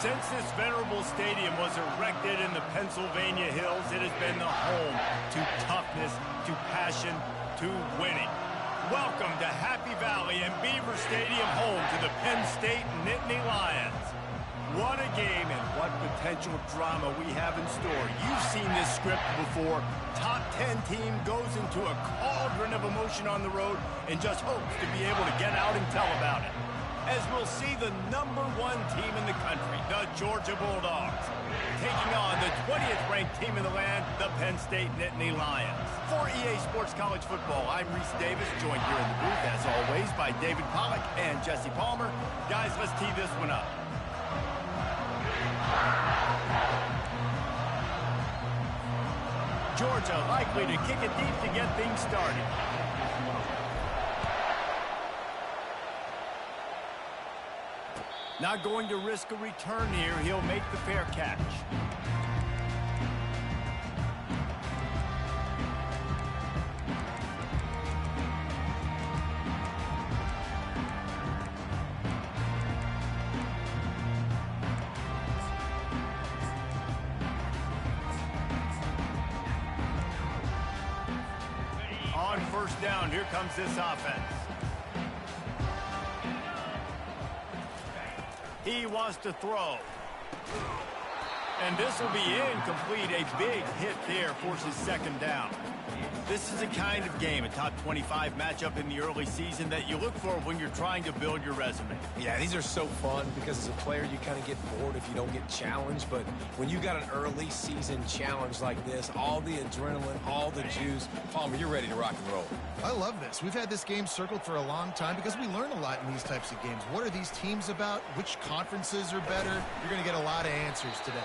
Since this venerable stadium was erected in the Pennsylvania Hills, it has been the home to toughness, to passion, to winning. Welcome to Happy Valley and Beaver Stadium, home to the Penn State Nittany Lions. What a game and what potential drama we have in store. You've seen this script before. Top 10 team goes into a cauldron of emotion on the road and just hopes to be able to get out and tell about it. As we'll see the #1 team in the country, the Georgia Bulldogs, taking on the 20th ranked team in the land, the Penn State Nittany Lions. For EA Sports College Football, I'm Reese Davis, joined here in the booth, as always, by David Pollack and Jesse Palmer. Guys, let's tee this one up. Georgia likely to kick it deep to get things started. Not going to risk a return here. He'll make the fair catch. On first down, here comes this offense. He wants to throw. And this will be incomplete. A big hit there forces second down. This is the kind of game, a top 25 matchup in the early season, that you look for when you're trying to build your resume. Yeah, these are so fun because as a player you kind of get bored if you don't get challenged. But when you got an early season challenge like this, all the adrenaline, all the juice, Palmer, you're ready to rock and roll. I love this. We've had this game circled for a long time because we learn a lot in these types of games. What are these teams about? Which conferences are better? You're going to get a lot of answers today.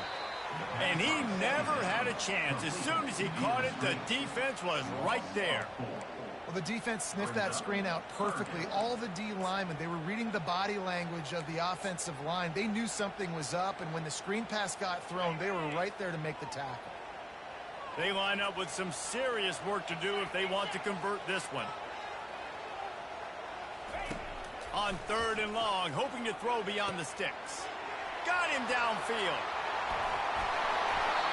And he never had a chance. As soon as he caught it, the defense was right there. Well, the defense sniffed that screen out perfectly. All the D linemen, they were reading the body language of the offensive line. They knew something was up, and when the screen pass got thrown, they were right there to make the tackle. They line up with some serious work to do if they want to convert this one. On 3rd and long, hoping to throw beyond the sticks. Got him downfield.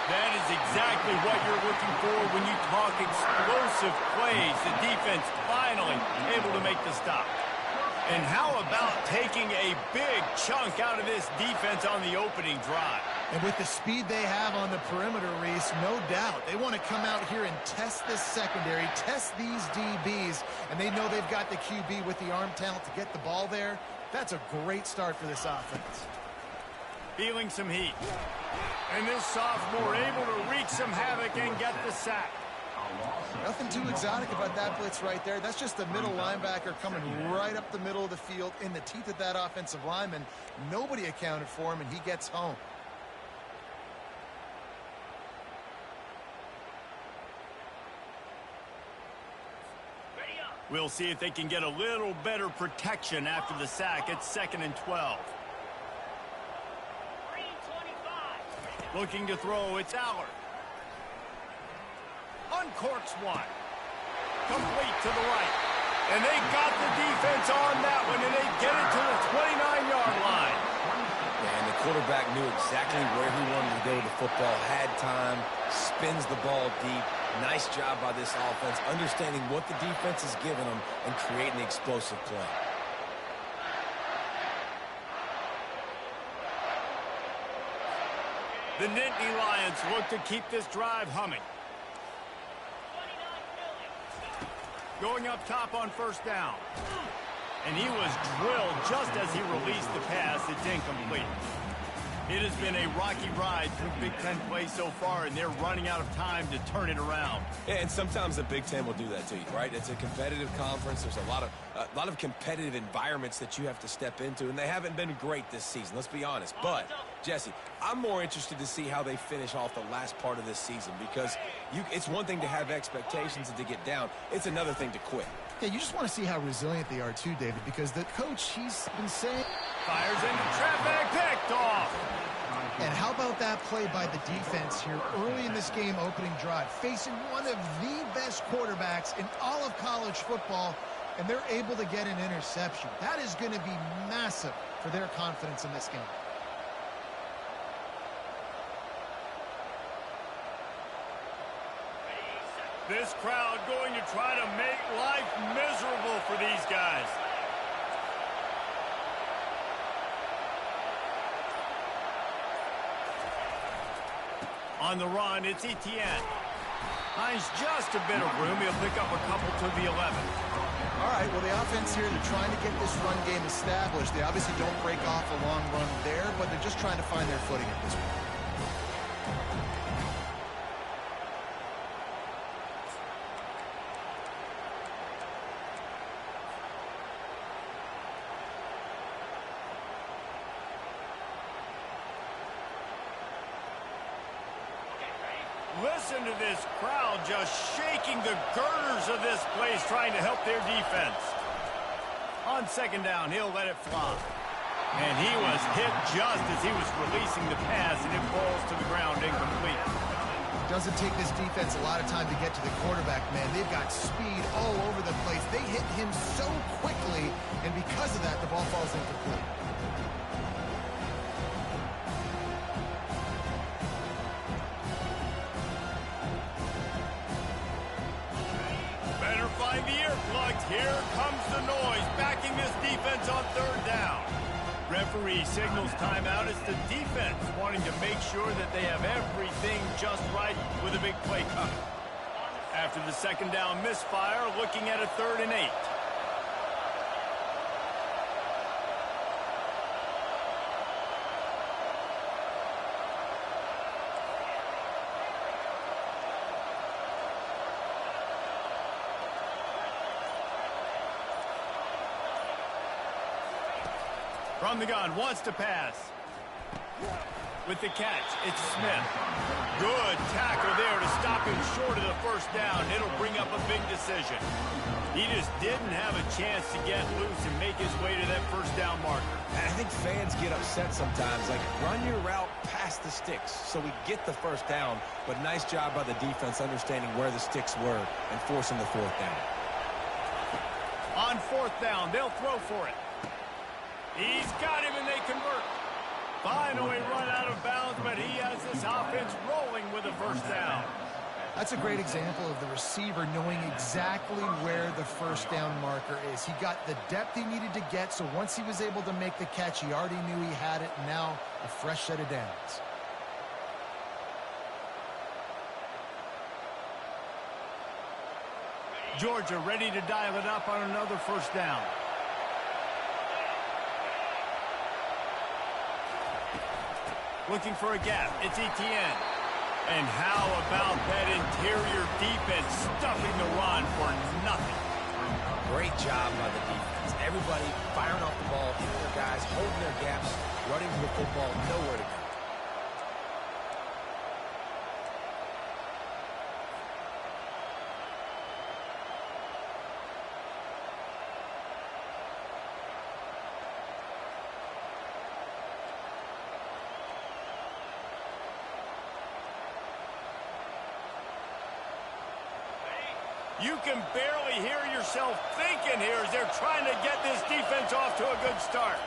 That is exactly what you're looking for when you talk explosive plays. The defense finally able to make the stop. And how about taking a big chunk out of this defense on the opening drive? And with the speed they have on the perimeter, Reese, no doubt, they want to come out here and test this secondary, test these DBs, and they know they've got the QB with the arm talent to get the ball there. That's a great start for this offense. Feeling some heat. And this sophomore able to wreak some havoc and get the sack. Nothing too exotic about that blitz right there. That's just the middle linebacker coming right up the middle of the field in the teeth of that offensive lineman. Nobody accounted for him, and he gets home. We'll see if they can get a little better protection after the sack. It's 2nd and 12. Looking to throw, it's Allard. Uncorks one. Complete to the right. And they got the defense on that one, and they get it to the 29-yard line. And the quarterback knew exactly where he wanted to go with the football, had time, spins the ball deep. Nice job by this offense, understanding what the defense is giving them and creating the explosive play. The Nittany Lions look to keep this drive humming. Going up top on 1st down. And he was drilled just as he released the pass. It's incomplete. It has been a rocky ride through Big Ten play so far, and they're running out of time to turn it around. Yeah, and sometimes the Big Ten will do that to you, right? It's a competitive conference. There's a lot of competitive environments that you have to step into, and they haven't been great this season, let's be honest. But, Jesse, I'm more interested to see how they finish off the last part of this season, because it's one thing to have expectations and to get down. It's another thing to quit. Yeah, you just want to see how resilient they are too, David, because the coach, he's been saying... Fires into traffic, picked off. And how about that play by the defense here early in this game opening drive, facing one of the best quarterbacks in all of college football, and they're able to get an interception. That is going to be massive for their confidence in this game. This crowd going to try to make life miserable for these guys. On the run, it's Etienne. Finds just a bit of room. He'll pick up a couple to the 11. All right, well, the offense here, they're trying to get this run game established. They obviously don't break off a long run there, but they're just trying to find their footing at this point. Listen to this crowd just shaking the girders of this place, trying to help their defense. On second down, he'll let it fly. And he was hit just as he was releasing the pass, and it falls to the ground incomplete. Doesn't take this defense a lot of time to get to the quarterback, man. They've got speed all over the place. They hit him so quickly, and because of that, the ball falls incomplete. Find the earplugs. Here comes the noise, backing this defense on third down. Referee signals timeout. It's the defense wanting to make sure that they have everything just right with a big play coming. After the second down misfire, looking at a 3rd and 8. From the gun, wants to pass. With the catch, it's Smith. Good tackle there to stop him short of the first down. It'll bring up a big decision. He just didn't have a chance to get loose and make his way to that first down marker. And I think fans get upset sometimes. Like, run your route past the sticks so we get the first down. But nice job by the defense understanding where the sticks were and forcing the 4th down. On 4th down, they'll throw for it. He's got him, and they convert. Finally run out of bounds, but he has this offense rolling with a first down. That's a great example of the receiver knowing exactly where the first down marker is. He got the depth he needed to get, so once he was able to make the catch, he already knew he had it, and now a fresh set of downs. Georgia ready to dial it up on another first down. Looking for a gap. It's Etienne. And how about that interior defense stuffing the run for nothing? Great job by the defense. Everybody firing off the ball, hitting their guys, holding their gaps, running the football, nowhere to go. You can barely hear yourself thinking here as they're trying to get this defense off to a good start.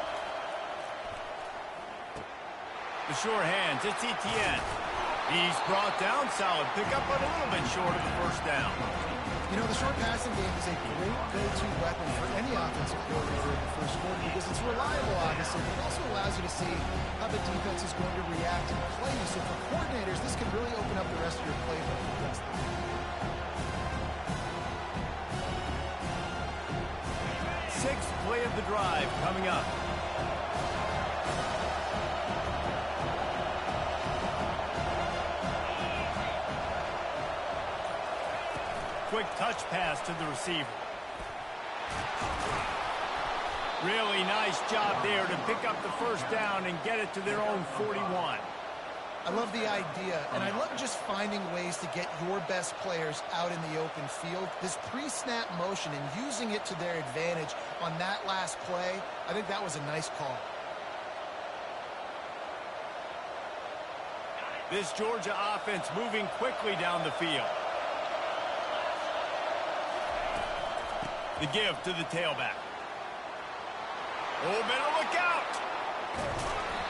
The sure hands, it's Etienne. He's brought down solid pickup, but a little bit short of the first down. You know, the short passing game is a great go-to weapon for any offensive coordinator in the first quarter because it's reliable, obviously, but it also allows you to see how the defense is going to react and play you. So for coordinators, this can really open up the rest of your playbook for the rest of the game. Sixth play of the drive coming up. Quick touch pass to the receiver. Really nice job there to pick up the first down and get it to their own 41. I love the idea, and I love just finding ways to get your best players out in the open field. This pre-snap motion and using it to their advantage on that last play, I think that was a nice call. This Georgia offense moving quickly down the field. The give to the tailback. Oh, better look out!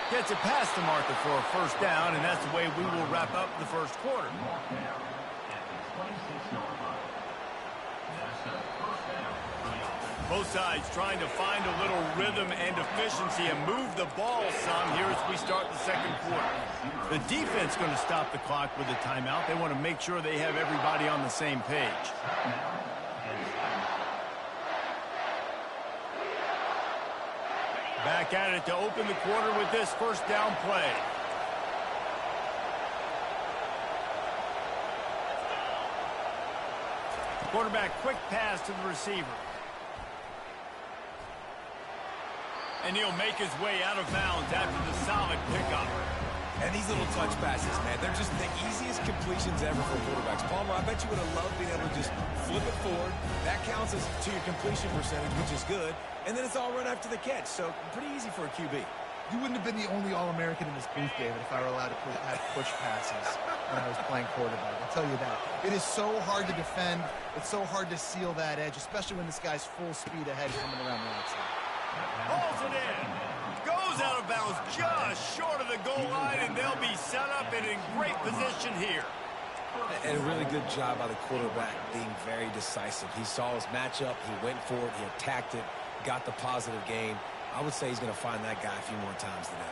Gets it past the marker for a first down, and that's the way we will wrap up the first quarter. Both sides trying to find a little rhythm and efficiency and move the ball some here as we start the second quarter. The defense going to stop the clock with a timeout. They want to make sure they have everybody on the same page. Back at it to open the quarter with this first down play. Quarterback quick pass to the receiver. And he'll make his way out of bounds after the solid pickup. And these little touch passes, man, they're just the easiest completions ever for quarterbacks. Palmer, I bet you would have loved being able to just flip it forward. That counts as to your completion percentage, which is good. And then it's all run after the catch. So pretty easy for a QB. You wouldn't have been the only All-American in this booth, David, if I were allowed to have push passes when I was playing quarterback. I'll tell you that. It is so hard to defend. It's so hard to seal that edge, especially when this guy's full speed ahead coming around the outside. Hauls it in. Goes out of bounds just short of the goal line, and they'll be set up and in great position here. And a really good job by the quarterback being very decisive. He saw his matchup. He went for it. He attacked it. Got the positive gain. I would say he's going to find that guy a few more times today.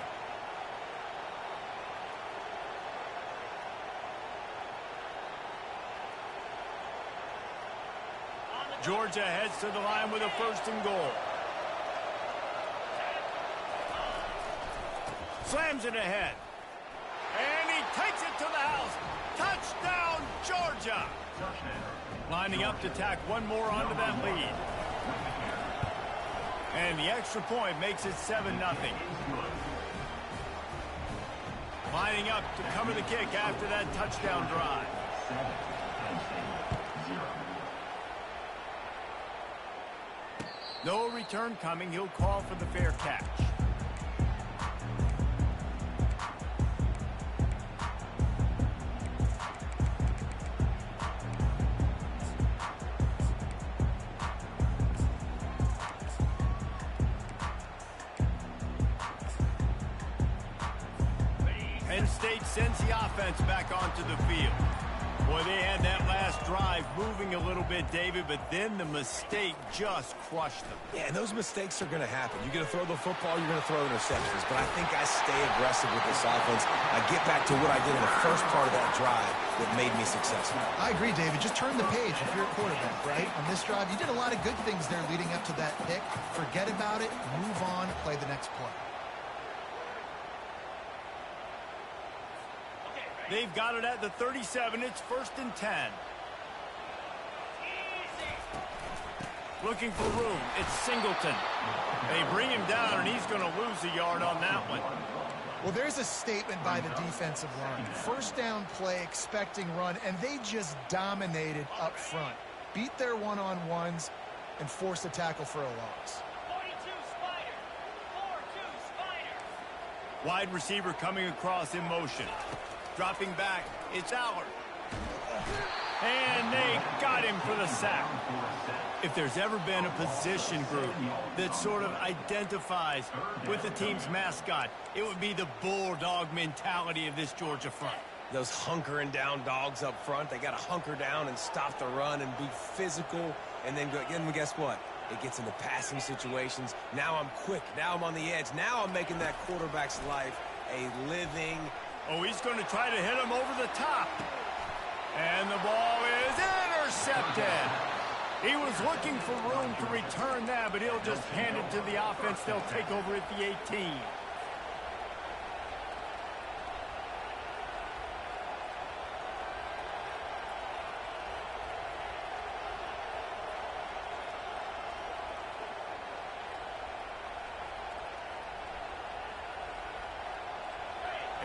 Georgia heads to the line with a first and goal. Slams it ahead. And he takes it to the house. Touchdown, Georgia. Lining up to tack one more onto that lead. And the extra point makes it 7-0. Lining up to cover the kick after that touchdown drive. No return coming. He'll call for the fair catch. Penn State sends the offense back onto the field. Boy, they had that last drive moving a little bit, David, but then the mistake just crushed them. Yeah, and those mistakes are going to happen. You're going to throw the football, you're going to throw interceptions. But I think I stay aggressive with this offense. I get back to what I did in the first part of that drive that made me successful. I agree, David. Just turn the page if you're a quarterback, right? On this drive, you did a lot of good things there leading up to that pick. Forget about it, move on, play the next play. They've got it at the 37. It's 1st and 10. Looking for room. It's Singleton. They bring him down, and he's going to lose a yard on that one. Well, there's a statement by the defensive line. First down play, expecting run, and they just dominated up front. Beat their one-on-ones and forced a tackle for a loss. 42 Spider. 4-2 Spider. Wide receiver coming across in motion. Dropping back, it's Allard. And they got him for the sack. If there's ever been a position group that sort of identifies with the team's mascot, it would be the bulldog mentality of this Georgia front. Those hunkering down dogs up front, they got to hunker down and stop the run and be physical. And then guess what? It gets into passing situations. Now I'm quick. Now I'm on the edge. Now I'm making that quarterback's life a living. Oh, he's going to try to hit him over the top. And the ball is intercepted. He was looking for room to return that, but he'll just hand it to the offense. They'll take over at the 18.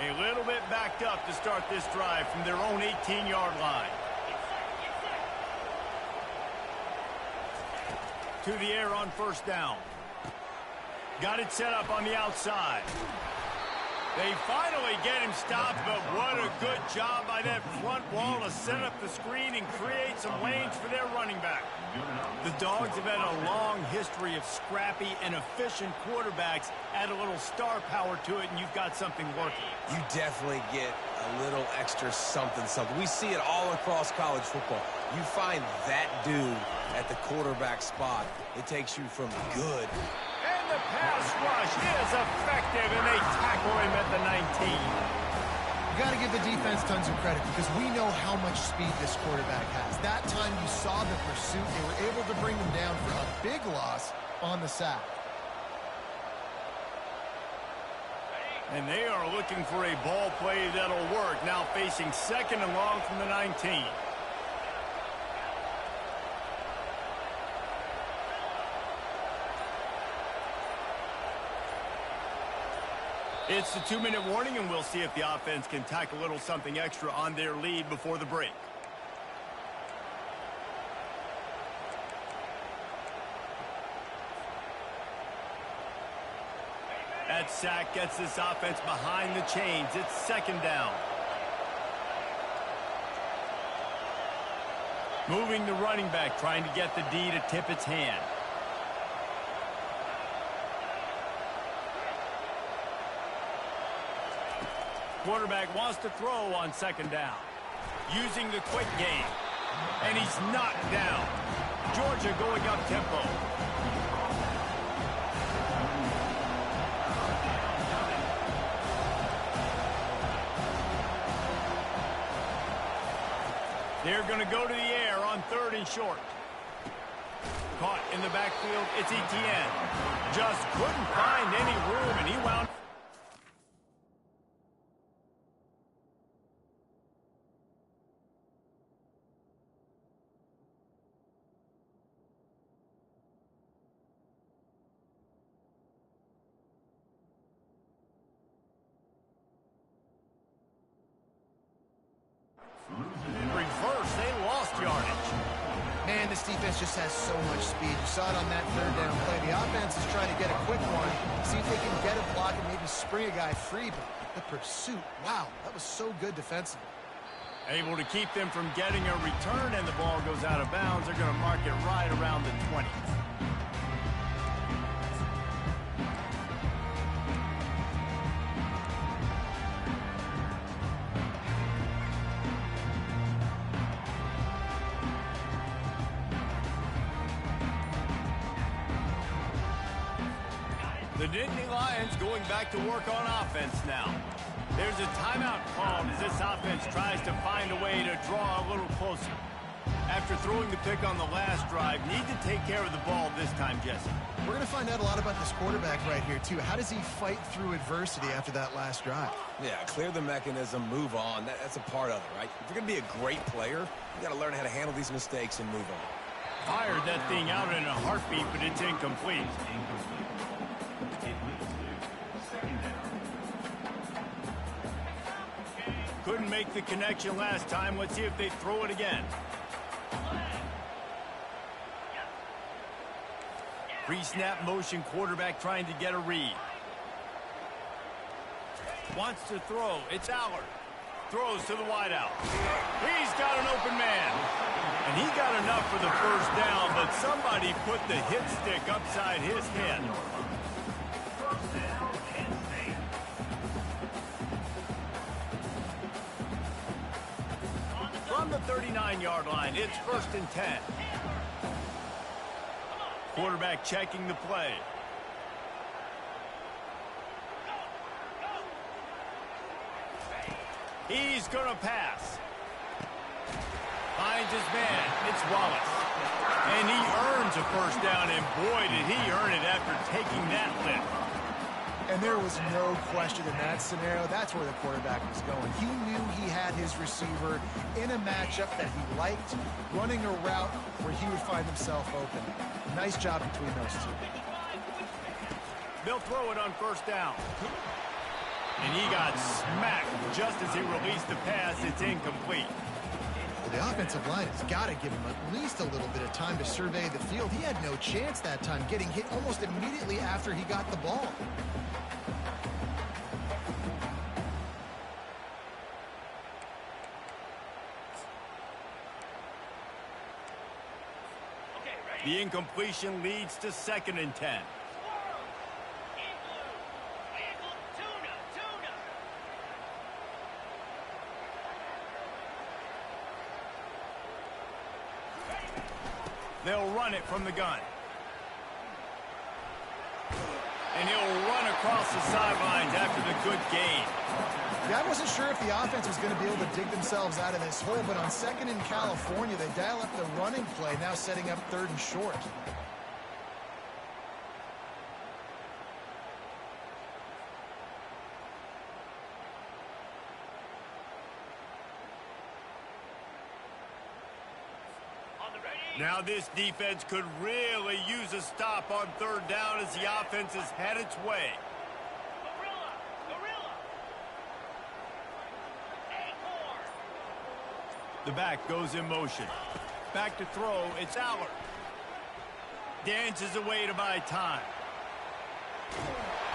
A little bit backed up to start this drive from their own 18-yard line. To the air on first down. Got it set up on the outside. They finally get him stopped, but what a good job by that front wall to set up the screen and create some lanes for their running back. The Dogs have had a long history of scrappy and efficient quarterbacks. Add a little star power to it, and you've got something working. You definitely get a little extra something. We see it all across college football. You find that dude at the quarterback spot. It takes you from good. And the pass rush is effective, and they tackle him at the 19. You got to give the defense tons of credit because we know how much speed this quarterback has. That time you saw the pursuit. They were able to bring him down for a big loss on the sack. And they are looking for a ball play that'll work. Now facing 2nd and long from the 19. It's the 2-minute warning, and we'll see if the offense can tack a little something extra on their lead before the break. That sack gets this offense behind the chains. It's 2nd down. Moving the running back, trying to get the D to tip its hand. Quarterback wants to throw on 2nd down. Using the quick game. And he's knocked down. Georgia going up tempo. They're going to go to the air on 3rd and short. Caught in the backfield, it's Etienne. Just couldn't find any room, and he wound. In reverse, they lost yardage. Man, this defense just has so much speed. You saw it on that 3rd down play. The offense is trying to get a quick one, see if they can get a block and maybe spring a guy free. But the pursuit, wow, that was so good defensively. Able to keep them from getting a return, and the ball goes out of bounds. They're going to mark it right around the 20. The Nittany Lions going back to work on offense now. There's a timeout called as this offense tries to find a way to draw a little closer. After throwing the pick on the last drive, need to take care of the ball this time, Jesse. We're going to find out a lot about this quarterback right here, too. How does he fight through adversity after that last drive? Yeah, clear the mechanism, move on. That's a part of it, right? If you're going to be a great player, you got to learn how to handle these mistakes and move on. Fired that thing out in a heartbeat, but it's incomplete. Couldn't make the connection last time. Let's see if they throw it again. Pre-snap motion, quarterback trying to get a read. Wants to throw. It's Allard. Throws to the wideout. He's got an open man. And he got enough for the 1st down, but somebody put the hit stick upside his head. From the 39-yard line, it's 1st and 10. Quarterback checking the play. He's going to pass. Finds his man. It's Wallace. And he earns a 1st down, and boy, did he earn it after taking that lift. And there was no question in that scenario. That's where the quarterback was going. He knew he had his receiver in a matchup that he liked, running a route where he would find himself open. Nice job between those two. They'll throw it on 1st down. And he got smacked just as he released the pass. It's incomplete. Well, the offensive line has got to give him at least a little bit of time to survey the field. He had no chance that time, getting hit almost immediately after he got the ball. The incompletion leads to 2nd and 10. They'll run it from the gun. And he'll run across the sidelines after the good gain. Yeah, I wasn't sure if the offense was going to be able to dig themselves out of this hole, but on 2nd in California, they dial up the running play, now setting up 3rd and short. Now this defense could really use a stop on 3rd down as the offense has had its way. The back goes in motion. Back to throw, it's Allard. Dances away to buy time.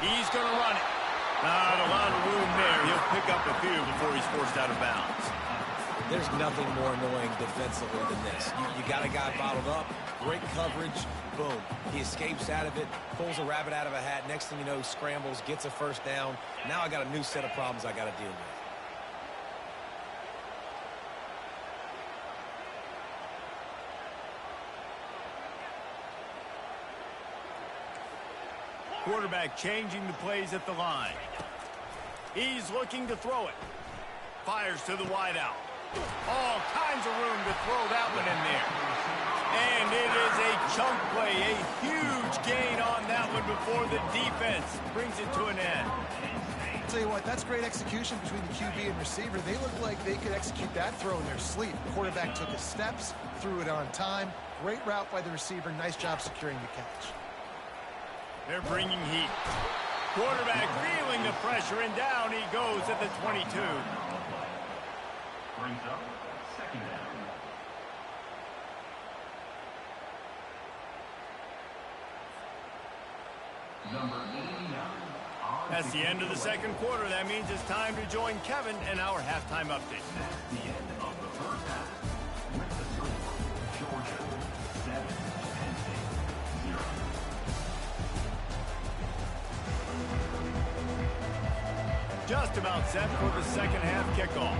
He's going to run it. Not a lot of room there. He'll pick up a few before he's forced out of bounds. There's nothing more annoying defensively than this. You got a guy bottled up, great coverage, boom. He escapes out of it, pulls a rabbit out of a hat. Next thing you know, scrambles, gets a 1st down. Now I got a new set of problems I got to deal with. Quarterback changing the plays at the line. He's looking to throw it. Fires to the wideout. All kinds of room to throw that one in there. And it is a chunk play, a huge gain on that one before the defense brings it to an end. I'll tell you what, that's great execution between the QB and receiver. They look like they could execute that throw in their sleep. The quarterback took his steps, threw it on time. Great route by the receiver. Nice job securing the catch. They're bringing heat. Quarterback feeling the pressure, and down he goes at the 22. Brings up 2nd down. Number 89. That's the end of the 2nd quarter. That means it's time to join Kevin in our halftime update. That's the end of the 1st half. With the score, Georgia 7, Penn State 0. Just about set for the 2nd half kickoff.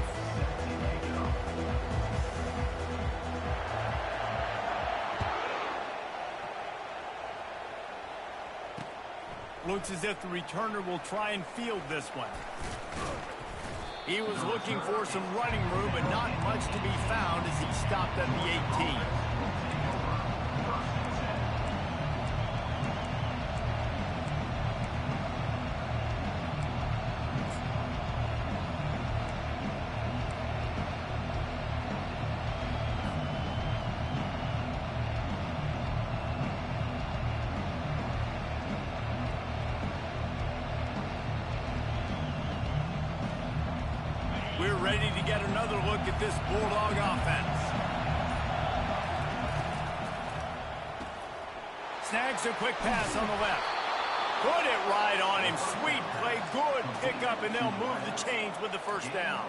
Looks as if the returner will try and field this one. He was looking for some running room, but not much to be found as he stopped at the 18. We're ready to get another look at this Bulldog offense. Snags a quick pass on the left. Put it right on him. Sweet play, good pickup, and they'll move the chains with the 1st down.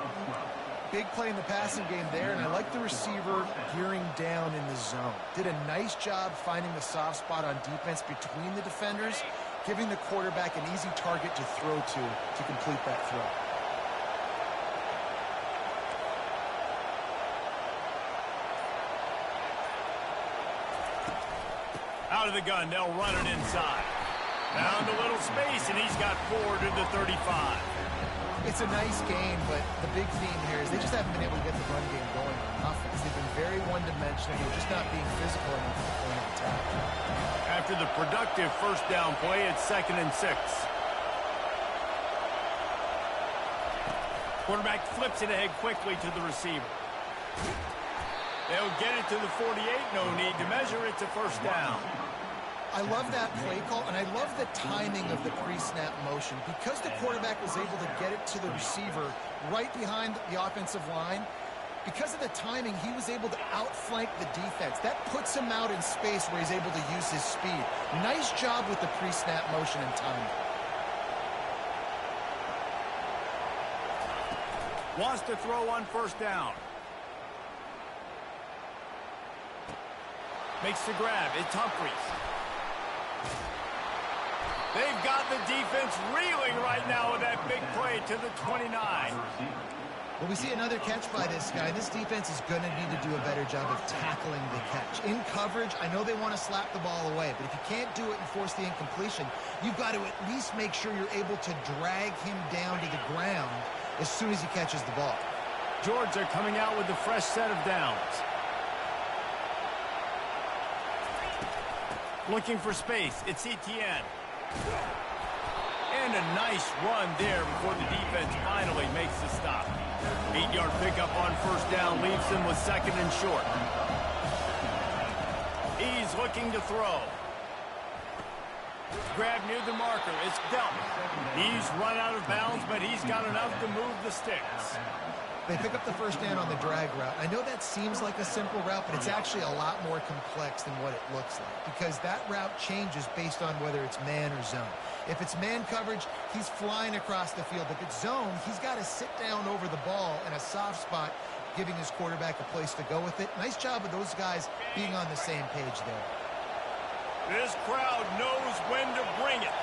Big play in the passing game there, and I like the receiver gearing down in the zone. Did a nice job finding the soft spot on defense between the defenders, giving the quarterback an easy target to throw to complete that throw. Out of the gun, they'll run it inside. Found a little space, and he's got 4 to the 35. It's a nice game, but the big theme here is they just haven't been able to get the run game going on offense. They've been very one-dimensional. They're just not being physical enough at the point of attack. After the productive 1st down play, it's 2nd and 6. Quarterback flips it ahead quickly to the receiver. They'll get it to the 48. No need to measure. It's a 1st down. I love that play call, and I love the timing of the pre-snap motion. Because the quarterback was able to get it to the receiver right behind the offensive line, because of the timing, he was able to outflank the defense. That puts him out in space where he's able to use his speed. Nice job with the pre-snap motion and timing. Wants to throw on 1st down. Makes the grab. It's Humphries. They've got the defense reeling right now with that big play to the 29. Well, we see another catch by this guy. This defense is going to need to do a better job of tackling the catch. In coverage, I know they want to slap the ball away, but if you can't do it and force the incompletion, you've got to at least make sure you're able to drag him down to the ground as soon as he catches the ball. Georgia coming out with a fresh set of downs. Looking for space. It's ETN. And a nice run there before the defense finally makes the stop. 8-yard pickup on first down leaves him with second and short. He's looking to throw. Grab near the marker. It's dealt. He's run out of bounds, but he's got enough to move the sticks. They pick up the first down on the drag route. I know that seems like a simple route, but it's actually a lot more complex than what it looks like because that route changes based on whether it's man or zone. If it's man coverage, he's flying across the field. If it's zone, he's got to sit down over the ball in a soft spot, giving his quarterback a place to go with it. Nice job of those guys being on the same page there. This crowd knows when to bring it.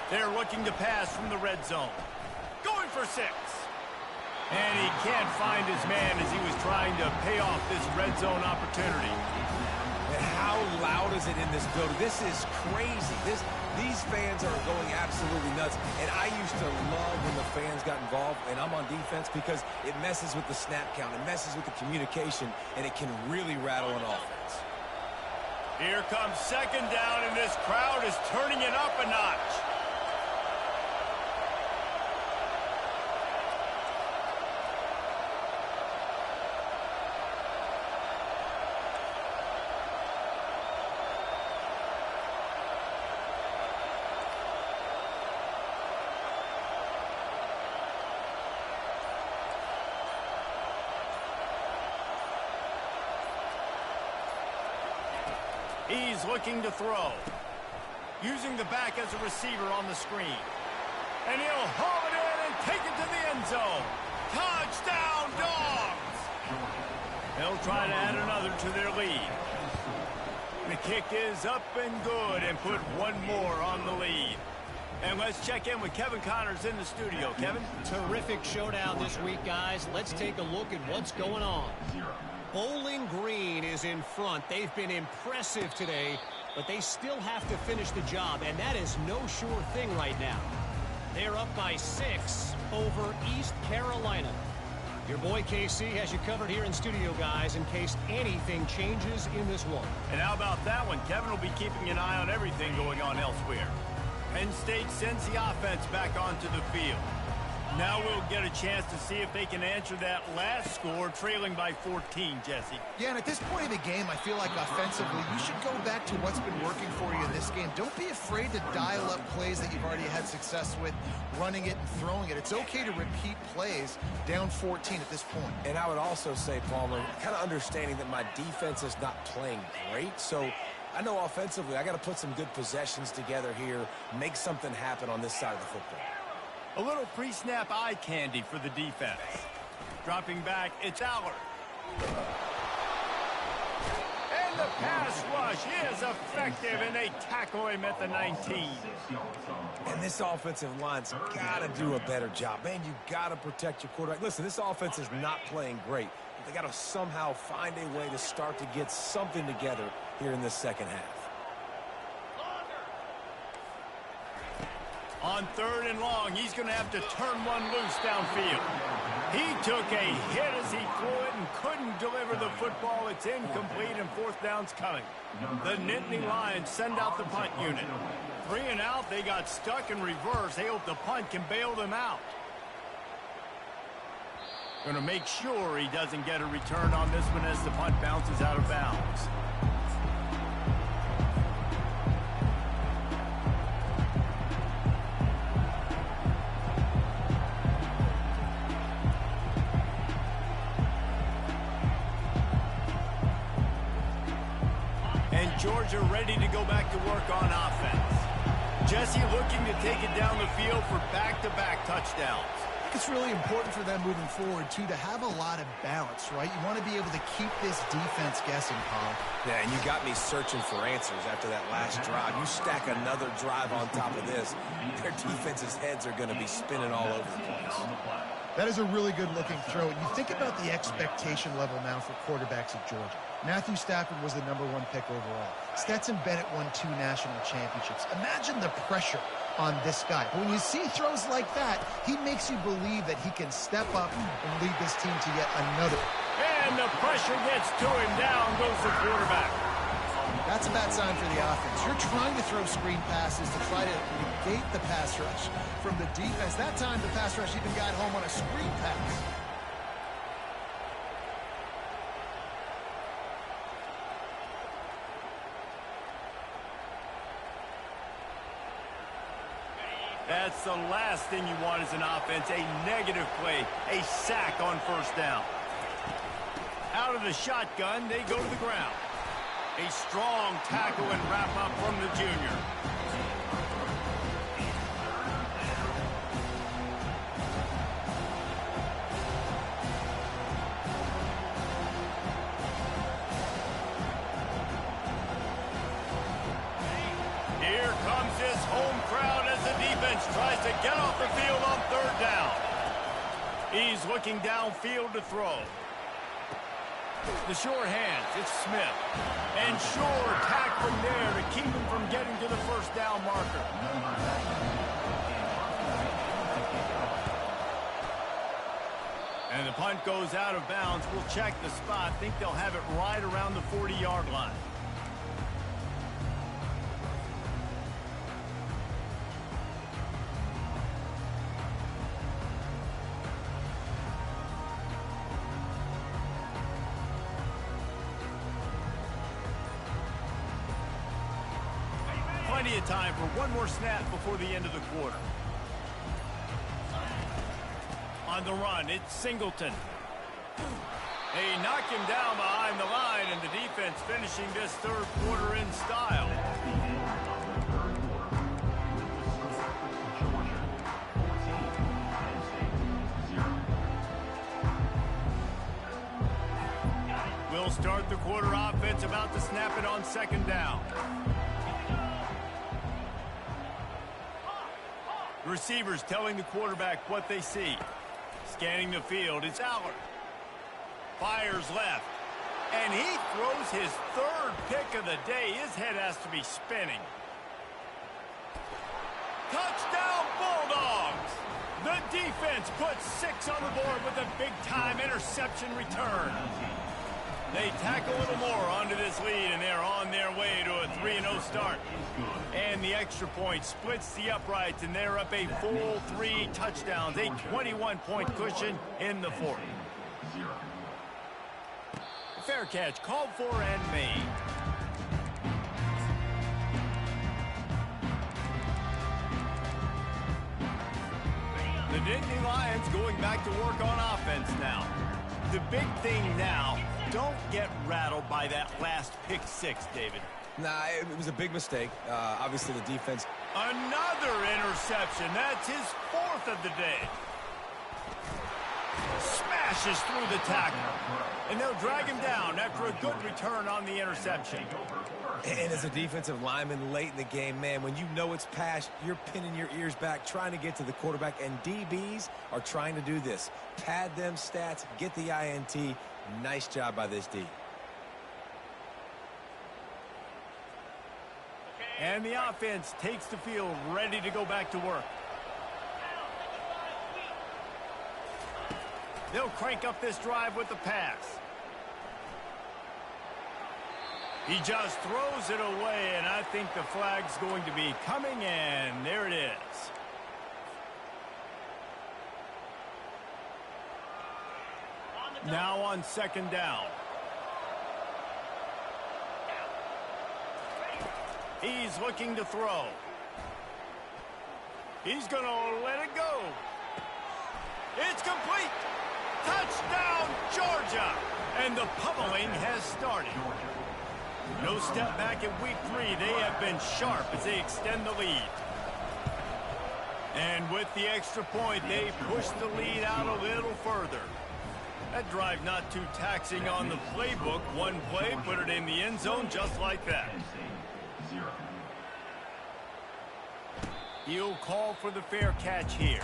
They're looking to pass from the red zone. Going for 6. And he can't find his man as he was trying to pay off this red zone opportunity. And how loud is it in this building? This is crazy. These fans are going absolutely nuts. And I used to love when the fans got involved, and I'm on defense, because it messes with the snap count. It messes with the communication, and it can really rattle an offense. Here comes second down, and this crowd is turning it up a notch. He's looking to throw. Using the back as a receiver on the screen. And he'll haul it in and take it to the end zone. Touchdown, Dogs! They'll try to add another to their lead. The kick is up and good and put one more on the lead. And let's check in with Kevin Connors in the studio. Kevin? Terrific showdown this week, guys. Let's take a look at what's going on. Bowling Green is in front. They've been impressive today, but they still have to finish the job, and that is no sure thing right now. They're up by 6 over East Carolina. Your boy KC has you covered here in studio, guys, in case anything changes in this one. And how about that one? Kevin will be keeping an eye on everything going on elsewhere. Penn State sends the offense back onto the field. Now we'll get a chance to see if they can answer that last score, trailing by 14, Jesse. Yeah, and at this point in the game, I feel like offensively, you should go back to what's been working for you in this game. Don't be afraid to dial up plays that you've already had success with, running it and throwing it. It's okay to repeat plays down 14 at this point. And I would also say, Palmer, kind of understanding that my defense is not playing great, so I know offensively I got to put some good possessions together here, make something happen on this side of the football. A little pre-snap eye candy for the defense. Dropping back, it's Allard. And the pass rush is effective, and they tackle him at the 19. And this offensive line's got to do a better job. Man, you got to protect your quarterback. Listen, this offense is not playing great, but they got to somehow find a way to start to get something together here in this second half. On 3rd and long, he's going to have to turn one loose downfield. He took a hit as he threw it and couldn't deliver the football. It's incomplete, and 4th down's coming. The Nittany Lions send out the punt unit. 3 and out, they got stuck in reverse. They hope the punt can bail them out. Going to make sure he doesn't get a return on this one as the punt bounces out of bounds. Georgia ready to go back to work on offense. Jesse looking to take it down the field for back-to-back touchdowns. think it's really important for them moving forward, too, to have a lot of balance, right? You want to be able to keep this defense guessing, Paul. Yeah, and you got me searching for answers after that last drive. You stack another drive on top of this, their defense's heads are going to be spinning all over the place. That is a really good-looking throw. And you think about the expectation level now for quarterbacks at Georgia. Matthew Stafford was the #1 pick overall. Stetson Bennett won 2 national championships. Imagine the pressure on this guy. But when you see throws like that, he makes you believe that he can step up and lead this team to yet another. And the pressure gets to him. Down goes the quarterback. That's a bad sign for the offense. You're trying to throw screen passes to try to negate the pass rush from the defense. That time, the pass rush even got home on a screen pass. That's the last thing you want as an offense, a negative play, a sack on first down. Out of the shotgun, they go to the ground. A strong tackle and wrap-up from the junior. Here comes this home crowd as the defense tries to get off the field on third down. He's looking downfield to throw. The sure hands, it's Smith. And sure tackling there to keep him from getting to the first down marker. And the punt goes out of bounds. We'll check the spot. Think they'll have it right around the 40-yard line. Plenty of time for one more snap before the end of the quarter. On the run, it's Singleton. They knock him down behind the line, and the defense finishing this third quarter in style. We'll start the quarter offense about to snap it on second down. Receivers telling the quarterback what they see. Scanning the field, it's Allard. Fires left. And he throws his third pick of the day. His head has to be spinning. Touchdown, Bulldogs! The defense puts 6 on the board with a big-time interception return. They tack a little more onto this lead, and they're on their way to a 3-0 start. And the extra point splits the uprights, and they're up a full 3 touchdowns, a 21-point cushion in the fourth. Fair catch called for and made. The Nittany Lions going back to work on offense now. The big thing now, don't get rattled by that last pick 6, David. Nah, it was a big mistake. Obviously, the defense. Another interception. That's his 4th of the day. Smashes through the tackle. And they'll drag him down after a good return on the interception. And as a defensive lineman late in the game, man, when you know it's passed, you're pinning your ears back, trying to get to the quarterback. And DBs are trying to do this. Pad them stats, get the INT. Nice job by this D. And the offense takes the field, ready to go back to work. They'll crank up this drive with the pass. He just throws it away, and I think the flag's going to be coming, and there it is. Now on second down. He's looking to throw. He's going to let it go. It's complete. Touchdown, Georgia. And the pummeling has started. No step back in week 3. They have been sharp as they extend the lead. And with the extra point, they push the lead out a little further. That drive not too taxing on the playbook. One play, put it in the end zone just like that. He'll call for the fair catch here.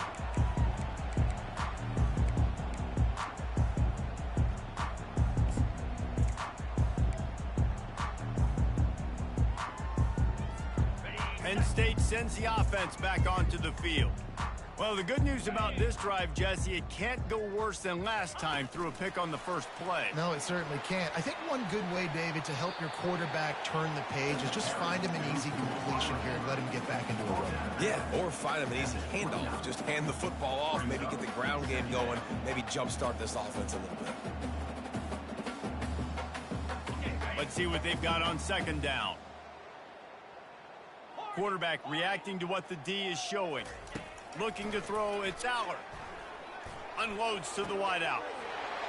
Penn State sends the offense back onto the field. Well, the good news about this drive, Jesse, it can't go worse than last time through a pick on the first play. No, it certainly can't. I think one good way, David, to help your quarterback turn the page is just find him an easy completion here and let him get back into a rhythm. Yeah, or find him an easy handoff. Just hand the football off, maybe get the ground game going, maybe jumpstart this offense a little bit. Let's see what they've got on second down. Quarterback reacting to what the D is showing. Looking to throw, it's Aller. Unloads to the wideout.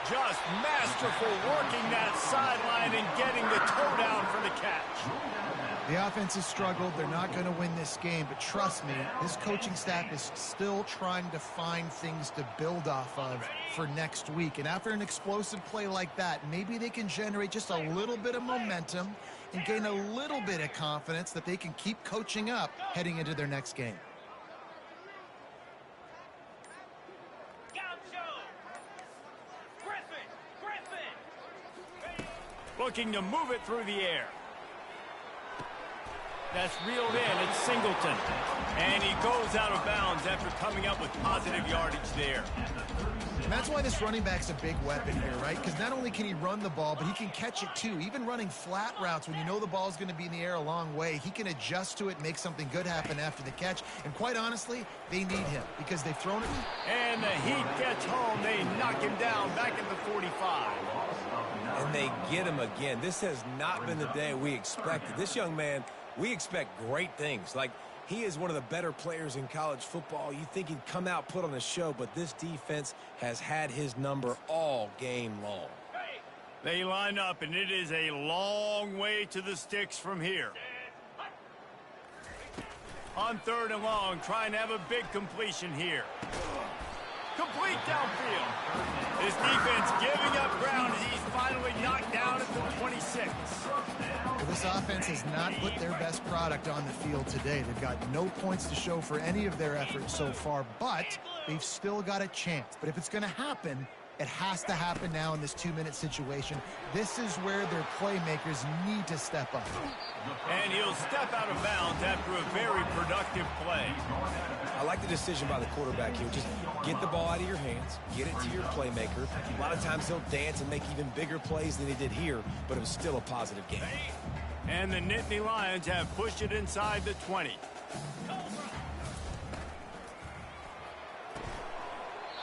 Just masterful working that sideline and getting the toe down for the catch. The offense has struggled. They're not going to win this game, but trust me, this coaching staff is still trying to find things to build off of for next week. And after an explosive play like that, maybe they can generate just a little bit of momentum and gain a little bit of confidence that they can keep coaching up heading into their next game. Looking to move it through the air. That's reeled in. It's Singleton. And he goes out of bounds after coming up with positive yardage there. And that's why this running back's a big weapon here, right? Because not only can he run the ball, but he can catch it too. Even running flat routes when you know the ball's going to be in the air a long way, he can adjust to it, make something good happen after the catch. And quite honestly, they need him because they've thrown it. And the Heat gets home. They knock him down back at the 45. And they get him again. This has not been the day we expected. This young man, we expect great things. Like, he is one of the better players in college football. You think he'd come out, put on a show, but this defense has had his number all game long. They line up, and it is a long way to the sticks from here. On third and long, trying to have a big completion here. Complete downfield. This defense giving up ground as he's finally knocked down at the 26. Well, this offense has not put their best product on the field today. They've got no points to show for any of their efforts so far, but they've still got a chance. But if it's going to happen, it has to happen now in this 2-minute situation. This is where their playmakers need to step up. And he'll step out of bounds after a very productive play. I like the decision by the quarterback here. Just get the ball out of your hands, get it to your playmaker. A lot of times he'll dance and make even bigger plays than he did here, but it was still a positive game. And the Nittany Lions have pushed it inside the 20.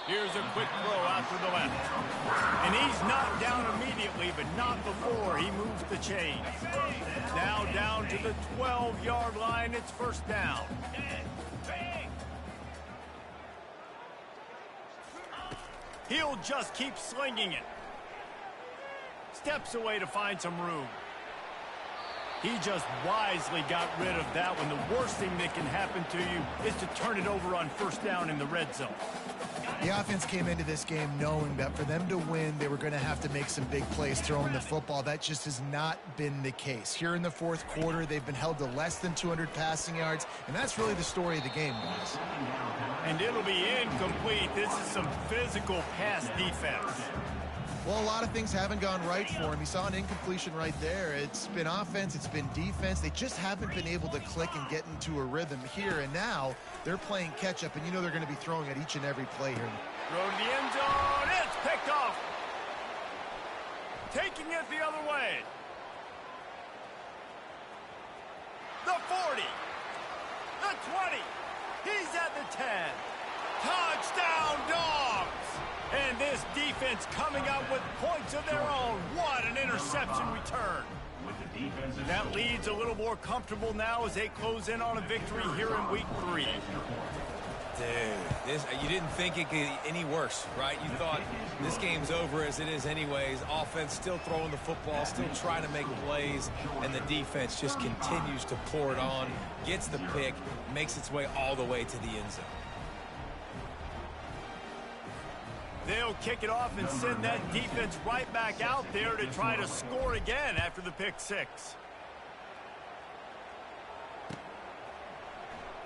Here's a quick throw out to the left. And he's knocked down immediately, but not before he moves the chain. Now down to the 12-yard line. It's first down. He'll just keep slinging it. Steps away to find some room. He just wisely got rid of that one. The worst thing that can happen to you is to turn it over on first down in the red zone. The offense came into this game knowing that for them to win, they were going to have to make some big plays throwing the football. That just has not been the case. Here in the fourth quarter, they've been held to less than 200 passing yards, and that's really the story of the game, guys. And it'll be incomplete. This is some physical pass defense. Well, a lot of things haven't gone right for him. You saw an incompletion right there. It's been offense, it's been defense. They just haven't been able to click and get into a rhythm here. And now they're playing catch-up, and you know they're going to be throwing at each and every play here. Throw to the end zone. It's picked off. Taking it the other way. The 40. The 20. He's at the 10. Touchdown, Dogs. And this defense coming out with points of their own. What an interception return. That lead's a little more comfortable now as they close in on a victory here in week 3. Dude, you didn't think it could get any worse, right? You thought this game's over as it is anyways. Offense still throwing the football, still trying to make plays, and the defense just continues to pour it on, gets the pick, makes its way all the way to the end zone. They'll kick it off and send that defense right back out there to try to score again after the pick six.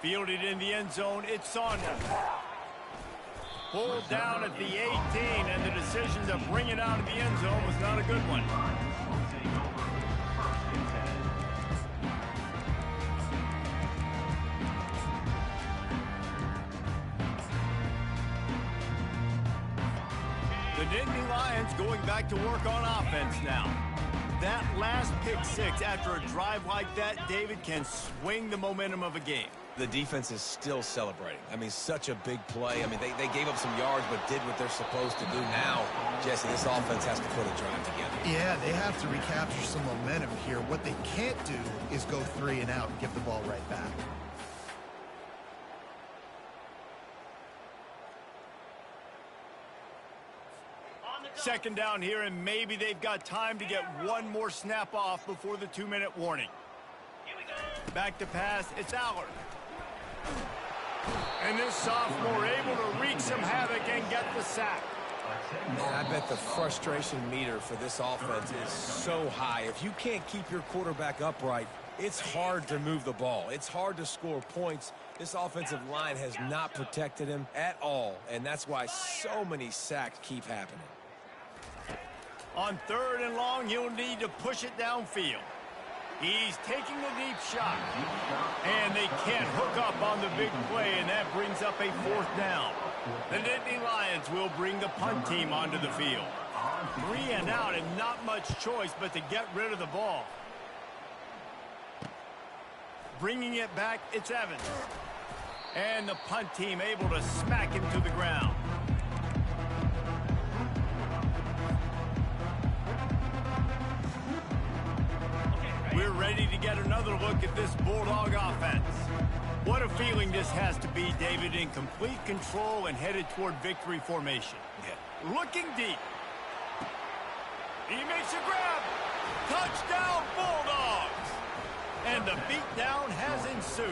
Fielded in the end zone, it's Saunders. Pulled down at the 18, and the decision to bring it out of the end zone was not a good one. The Nittany Lions going back to work on offense now. That last pick six after a drive like that, David, can swing the momentum of a game. The defense is still celebrating. I mean, such a big play. I mean, they gave up some yards but did what they're supposed to do. Now, Jesse, this offense has to put a drive together. Yeah, they have to recapture some momentum here. What they can't do is go 3 and out and give the ball right back. Second down here, and maybe they've got time to get one more snap off before the 2-minute warning. Back to pass, it's Allard. And this sophomore able to wreak some havoc and get the sack. Man, I bet the frustration meter for this offense is so high. If you can't keep your quarterback upright, it's hard to move the ball. It's hard to score points. This offensive line has not protected him at all, and that's why so many sacks keep happening. On 3rd and long, he'll need to push it downfield. He's taking the deep shot. And they can't hook up on the big play, and that brings up a 4th down. The Nittany Lions will bring the punt team onto the field. 3 and out, and not much choice but to get rid of the ball. Bringing it back, it's Evans. And the punt team able to smack him to the ground. We're ready to get another look at this Bulldog offense. What a feeling this has to be, David, in complete control and headed toward victory formation. Yeah. Looking deep. He makes a grab. Touchdown, Bulldogs. And the beatdown has ensued.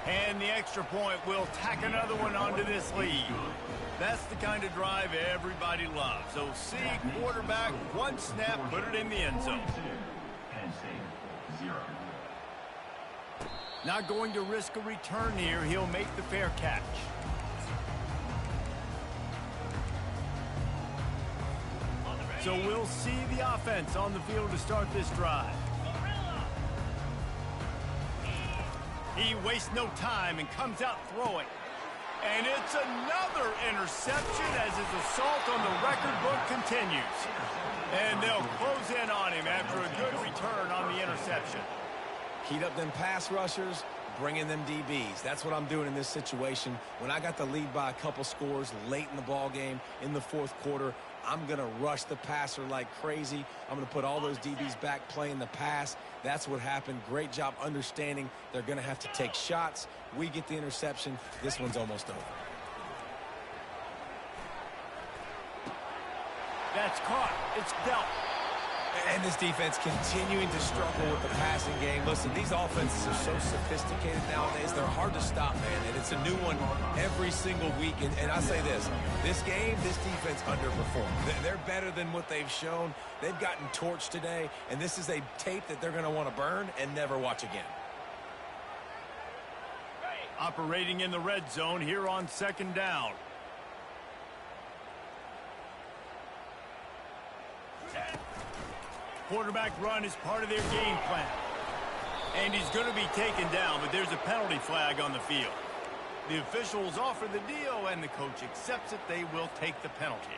And the extra point will tack another one onto this lead. That's the kind of drive everybody loves. So see quarterback, one snap, put it in the end zone. Not going to risk a return here. He'll make the fair catch. So we'll see the offense on the field to start this drive. He wastes no time and comes out throwing. And it's another interception as his assault on the record book continues. And they'll close in on him after a good return on the interception. Heat up them pass rushers, bring in them DBs. That's what I'm doing in this situation. When I got the lead by a couple scores late in the ball game in the 4th quarter, I'm going to rush the passer like crazy. I'm going to put all those DBs back playing the pass. That's what happened. Great job understanding they're going to have to take shots. We get the interception. This one's almost over. That's caught. It's dealt. And this defense continuing to struggle with the passing game. Listen, these offenses are so sophisticated nowadays. They're hard to stop, man. And it's a new one every single week. And I say this game, this defense underperformed. They're better than what they've shown. They've gotten torched today. And this is a tape that they're going to want to burn and never watch again. Operating in the red zone here on 2nd down. Quarterback run is part of their game plan. And he's going to be taken down, but there's a penalty flag on the field. The officials offer the deal, and the coach accepts it. They will take the penalty.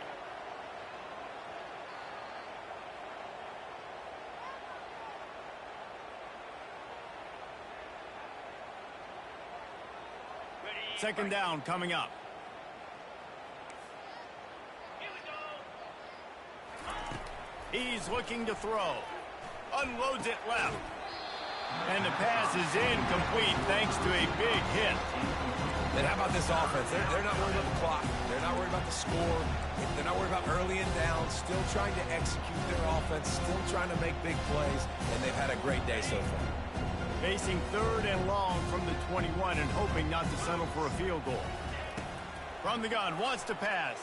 Second down coming up. He's looking to throw. Unloads it left. And the pass is incomplete thanks to a big hit. And how about this offense? They're not worried about the clock. They're not worried about the score. They're not worried about early and down. Still trying to execute their offense. Still trying to make big plays. And they've had a great day so far. Facing 3rd and long from the 21 and hoping not to settle for a field goal. From the gun, wants to pass.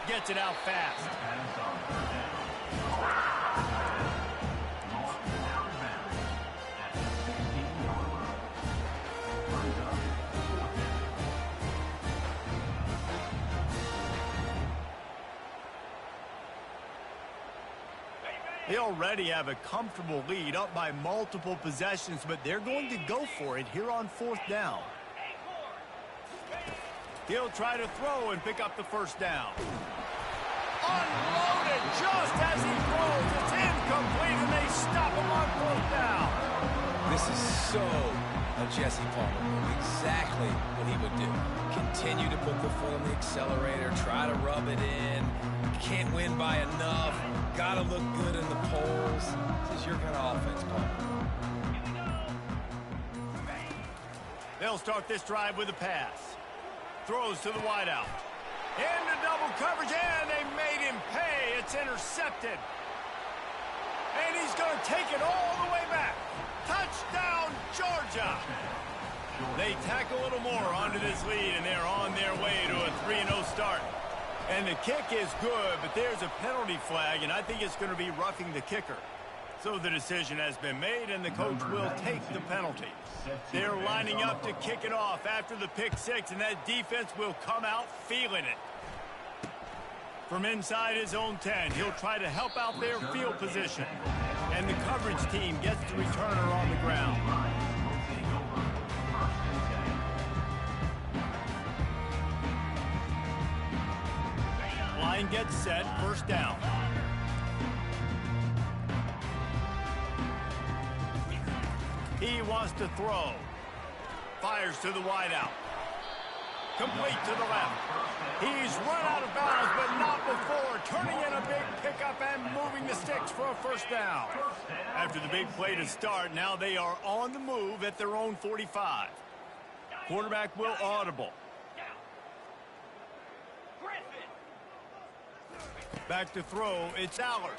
Gets it out fast. They already have a comfortable lead, up by multiple possessions, but they're going to go for it here on 4th down. He'll try to throw and pick up the first down. Unloaded just as he throws. It's incomplete, and they stop him on 4th down. This is so a Jesse Palmer move. Exactly what he would do. Continue to put the foot on the accelerator, try to rub it in. Can't win by enough. Gotta look good in the polls. This is your kind of offense, Palmer. They'll start this drive with a pass. Throws to the wideout. Into double coverage, and they made him pay. It's intercepted. And he's going to take it all the way back. Touchdown, Georgia. They tack a little more onto this lead, and they're on their way to a 3-0 start. And the kick is good, but there's a penalty flag, and I think it's going to be roughing the kicker. So the decision has been made, and the coach will take the penalty. They're lining up to kick it off after the pick 6, and that defense will come out feeling it. From inside his own 10, he'll try to help out their field position. And the coverage team gets the returner on the ground. Line gets set, 1st down. He wants to throw. Fires to the wideout. Complete to the left. He's run out of bounds, but not before. Turning in a big pickup and moving the sticks for a 1st down. After the big play to start, now they are on the move at their own 45. Quarterback will audible. Back to throw, it's Allard.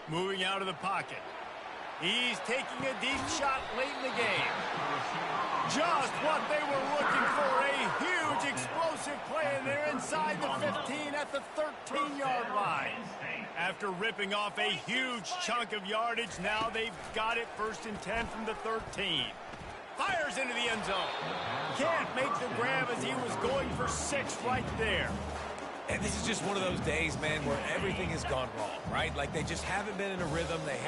Moving out of the pocket. He's taking a deep shot late in the game. Just what they were looking for, a huge explosive play, and they're inside the 15 at the 13-yard line. After ripping off a huge chunk of yardage, now they've got it 1st and 10 from the 13. Fires into the end zone. Can't make the grab as he was going for 6 right there. And this is just one of those days, man, where everything has gone wrong, right? Like they just haven't been in a rhythm. They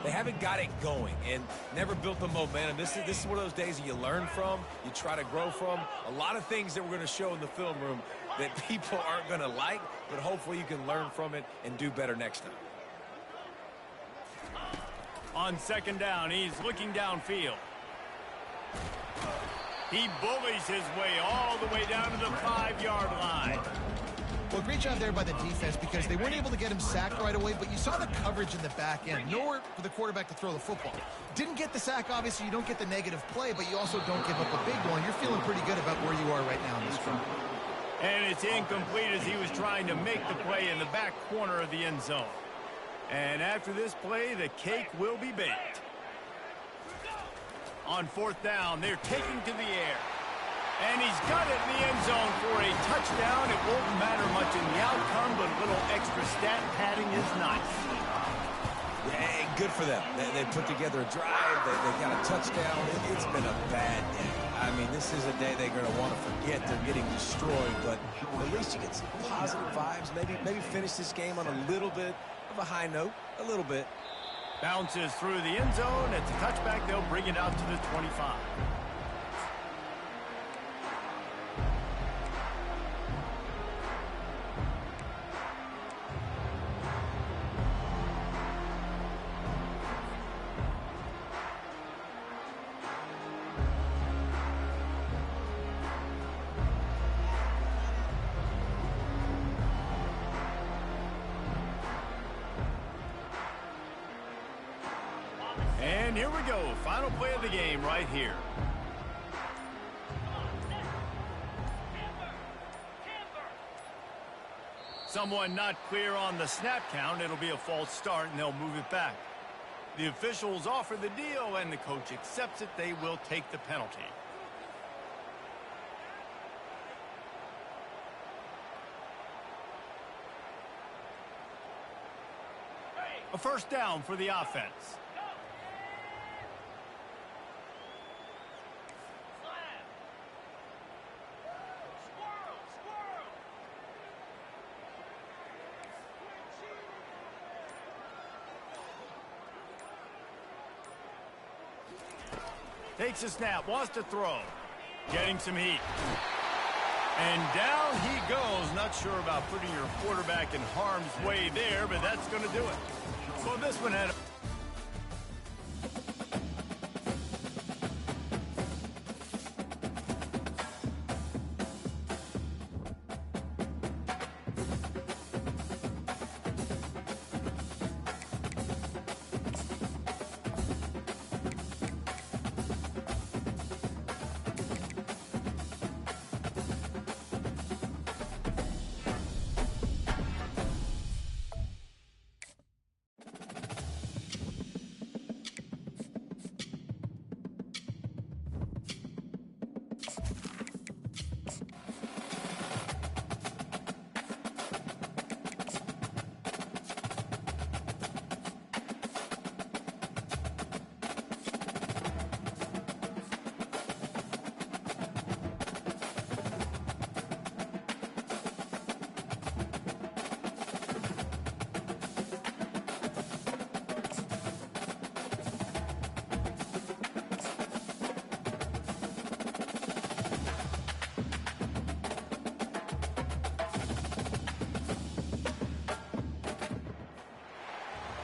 haven't got it going and never built the momentum. This is one of those days that you learn from, you try to grow from. A lot of things that we're going to show in the film room that people aren't going to like, but hopefully you can learn from it and do better next time. On 2nd down, he's looking downfield. He bullies his way all the way down to the 5-yard line. Well, great job there by the defense because they weren't able to get him sacked right away, but you saw the coverage in the back end. Nowhere for the quarterback to throw the football. Didn't get the sack, obviously. You don't get the negative play, but you also don't give up a big one. You're feeling pretty good about where you are right now in this drive. And it's incomplete as he was trying to make the play in the back corner of the end zone. And after this play, the cake will be baked. On 4th down, they're taking to the air. And he's got it in the end zone for a touchdown. It won't matter much in the outcome, but a little extra stat padding is nice. Yeah, good for them. They put together a drive. They got a touchdown. It's been a bad day. I mean, this is a day they're going to want to forget. They're getting destroyed, but at least you get some positive vibes. Maybe finish this game on a little bit of a high note, a little bit. Bounces through the end zone. It's a touchback. They'll bring it out to the 25. And here we go. Final play of the game right here. Someone not clear on the snap count. It'll be a false start, and they'll move it back. The officials offer the deal, and the coach accepts it. They will take the penalty. A first down for the offense. Takes a snap, wants to throw. Getting some heat. And down he goes. Not sure about putting your quarterback in harm's way there, but that's going to do it. So this one had...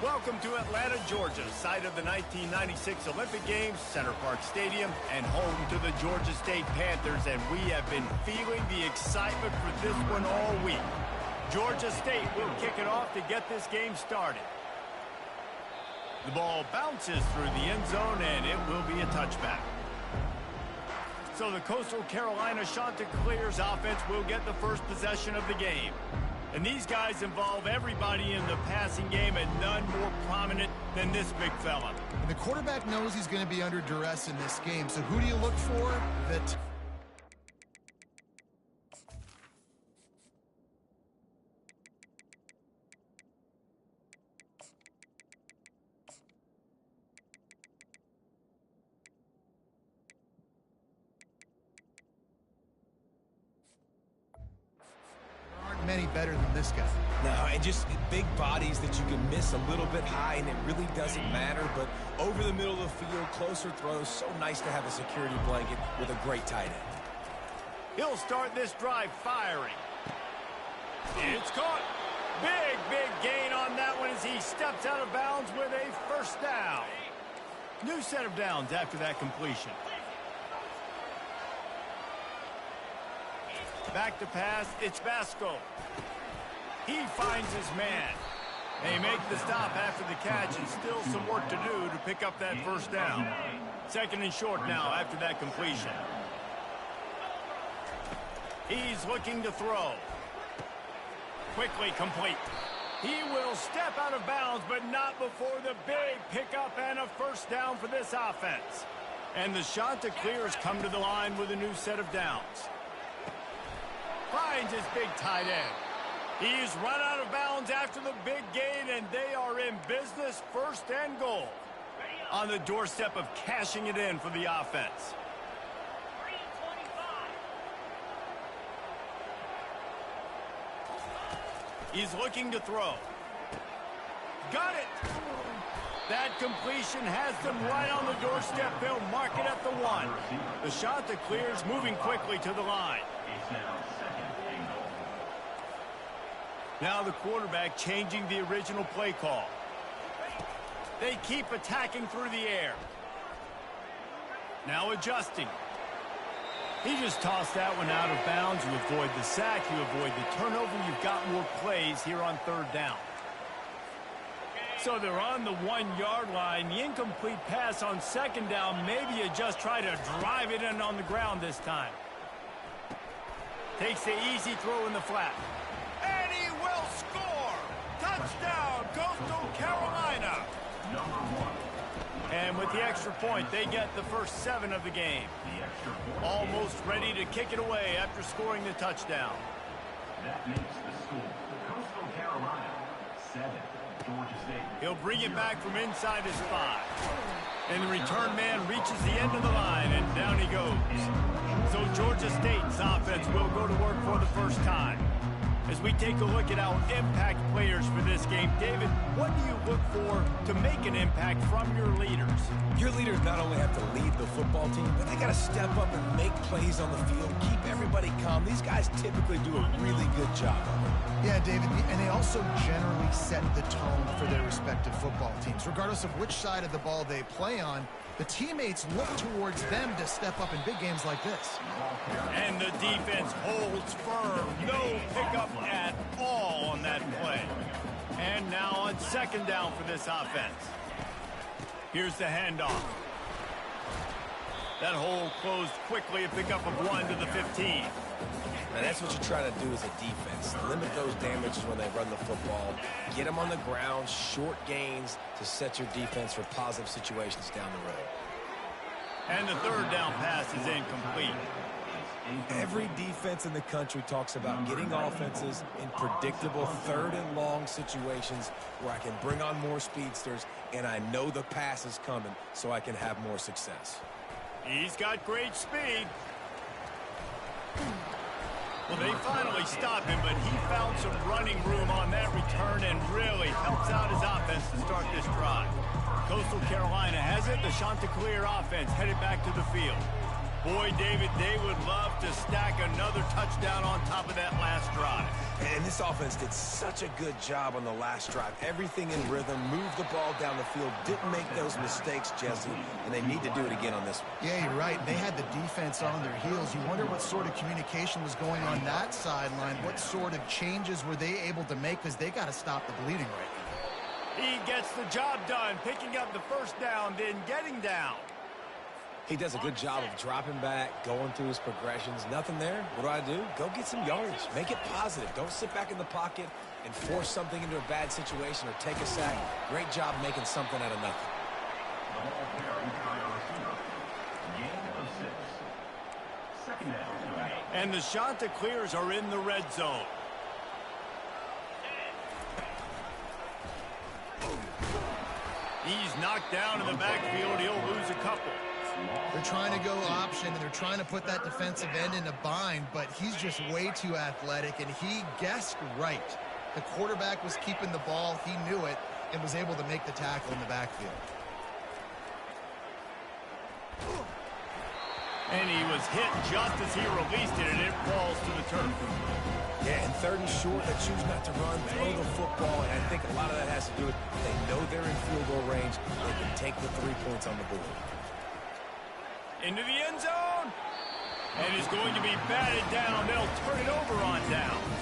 Welcome to Atlanta, Georgia, site of the 1996 Olympic Games, Center Park Stadium, and home to the Georgia State Panthers, and we have been feeling the excitement for this one all week. Georgia State will kick it off to get this game started. The ball bounces through the end zone, and it will be a touchback. So the Coastal Carolina Chanticleers offense will get the first possession of the game. And these guys involve everybody in the passing game, and none more prominent than this big fella. And the quarterback knows he's going to be under duress in this game, so who do you look for? That many better than this guy. No, and just big bodies that you can miss a little bit high, and it really doesn't matter. But over the middle of the field, closer throws, so nice to have a security blanket with a great tight end. He'll start this drive firing. It's caught. Big gain on that one as he steps out of bounds with a first down. New set of downs after that completion. Back to pass, it's Vasco. He finds his man. They make the stop after the catch, and still some work to do to pick up that first down. Second and short now after that completion. He's looking to throw. Quickly complete. He will step out of bounds, but not before the big pickup and a first down for this offense. And the Chanticleers come to the line with a new set of downs. Finds his big tight end. He's run out of bounds after the big gain, and they are in business, first and goal. On the doorstep of cashing it in for the offense. He's looking to throw. Got it! That completion has them right on the doorstep. They'll mark it at the 1. The Chanticleers moving quickly to the line. Now the quarterback changing the original play call. They keep attacking through the air. Now adjusting. He just tossed that one out of bounds. You avoid the sack, you avoid the turnover. You've got more plays here on third down. So they're on the 1-yard line. The incomplete pass on second down. Maybe you just try to drive it in on the ground this time. Takes the easy throw in the flat. And he will score! Touchdown, Coastal Carolina! And with the extra point, they get the first 7 of the game. Almost ready to kick it away after scoring the touchdown. That makes the score. Coastal Carolina, 7. Georgia State. He'll bring it back from inside his 5. And the return man reaches the end of the line, and down he goes. So Georgia State's offense will go to work for the first time. As we take a look at our impact players for this game, David, what do you look for to make an impact from your leaders? Your leaders not only have to lead the football team, but they got to step up and make plays on the field, keep everybody calm. These guys typically do a really good job of it. Yeah, David, and they also generally set the tone for their respective football teams. Regardless of which side of the ball they play on, the teammates look towards them to step up in big games like this. And the defense holds firm. No pickup at all on that play. And now on second down for this offense. Here's the handoff. That hole closed quickly, a pickup of 1 to the 15. Now, that's what you try to do as a defense. Limit those damages when they run the football. Get them on the ground, short gains to set your defense for positive situations down the road. And the third down pass is incomplete. Every defense in the country talks about getting offenses in predictable third and long situations where I can bring on more speedsters and I know the pass is coming so I can have more success. He's got great speed. Well, they finally stopped him, but he found some running room on that return and really helps out his offense to start this drive. Coastal Carolina has it. The Chanticleer offense headed back to the field. Boy, David, they would love to stack another touchdown on top of that last drive. And this offense did such a good job on the last drive. Everything in rhythm, moved the ball down the field, didn't make those mistakes, Jesse, and they need to do it again on this one. Yeah, you're right. They had the defense on their heels. You wonder what sort of communication was going on that sideline. What sort of changes were they able to make, because they got to stop the bleeding right now. He gets the job done, picking up the first down, then getting down. He does a good job of dropping back, going through his progressions. Nothing there. What do? Go get some yardage. Make it positive. Don't sit back in the pocket and force something into a bad situation or take a sack. Great job making something out of nothing. The ball carried by a receiver. Gain of 6. Second down. And the Chanticleers are in the red zone. He's knocked down in the backfield. He'll lose a couple. They're trying to go option, and they're trying to put that defensive end in a bind, but he's just way too athletic, and he guessed right. The quarterback was keeping the ball. He knew it and was able to make the tackle in the backfield. And he was hit just as he released it, and it falls to the turf. Yeah, and third and short, they choose not to run, throw the football, and I think a lot of that has to do with they know they're in field goal range. They can take the 3 points on the board. Into the end zone. And is going to be batted down. They'll turn it over on downs.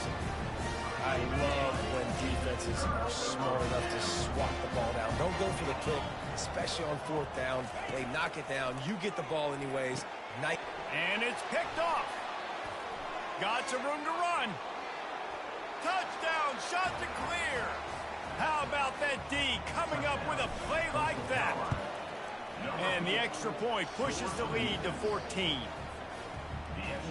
I love when defenses are smart enough to swat the ball down. Don't go for the pick, especially on 4th down. They knock it down. You get the ball anyways. And it's picked off. Got some room to run. Touchdown, Chanticleer. How about that D coming up with a play like that? And the extra point pushes the lead to 14.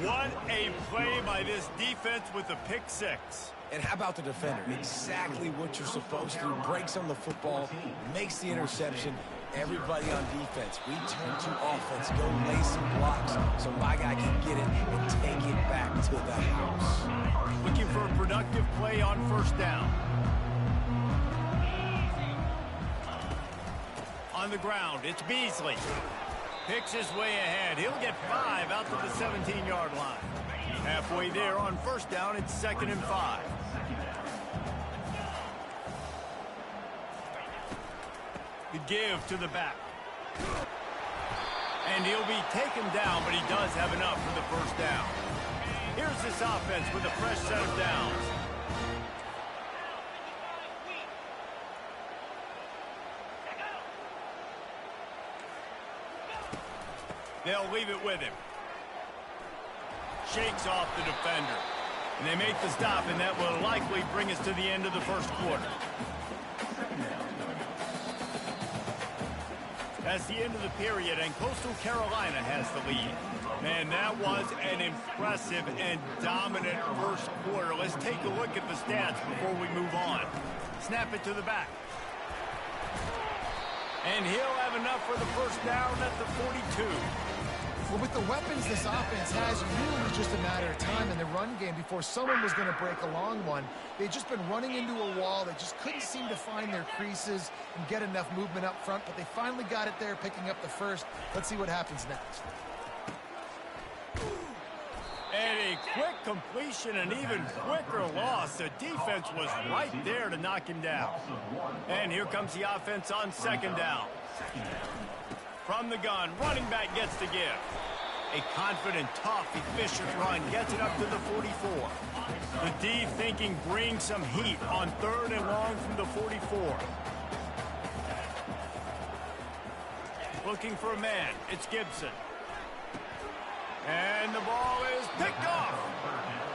What a play by this defense with the pick 6. And how about the defender? Exactly what you're supposed to do. Breaks on the football, makes the interception. Everybody on defense, we turn to offense. Go lay some blocks so my guy can get it and take it back to the house. Looking for a productive play on 1st down. On the ground, it's Beasley. Picks his way ahead. He'll get 5 out to the 17-yard line. Halfway there on 1st down, it's 2nd and 5. The give to the back. And he'll be taken down, but he does have enough for the 1st down. Here's this offense with a fresh set of downs. They'll leave it with him. Shakes off the defender. And they make the stop, and that will likely bring us to the end of the 1st quarter. That's the end of the period, and Coastal Carolina has the lead. Man, that was an impressive and dominant first quarter. Let's take a look at the stats before we move on. Snap it to the back. And he'll have enough for the first down at the 42. Well, with the weapons this offense has, you knew it was just a matter of time in the run game before someone was going to break a long one. They'd just been running into a wall. They just couldn't seem to find their creases and get enough movement up front, but they finally got it there, picking up the first. Let's see what happens next. And a quick completion, an even quicker loss. The defense was right there to knock him down. And here comes the offense on second down. From the gun, running back gets the give. A confident, tough, efficient run gets it up to the 44. The D thinking bring some heat on third and long from the 44. Looking for a man. It's Gibson. And the ball is picked off.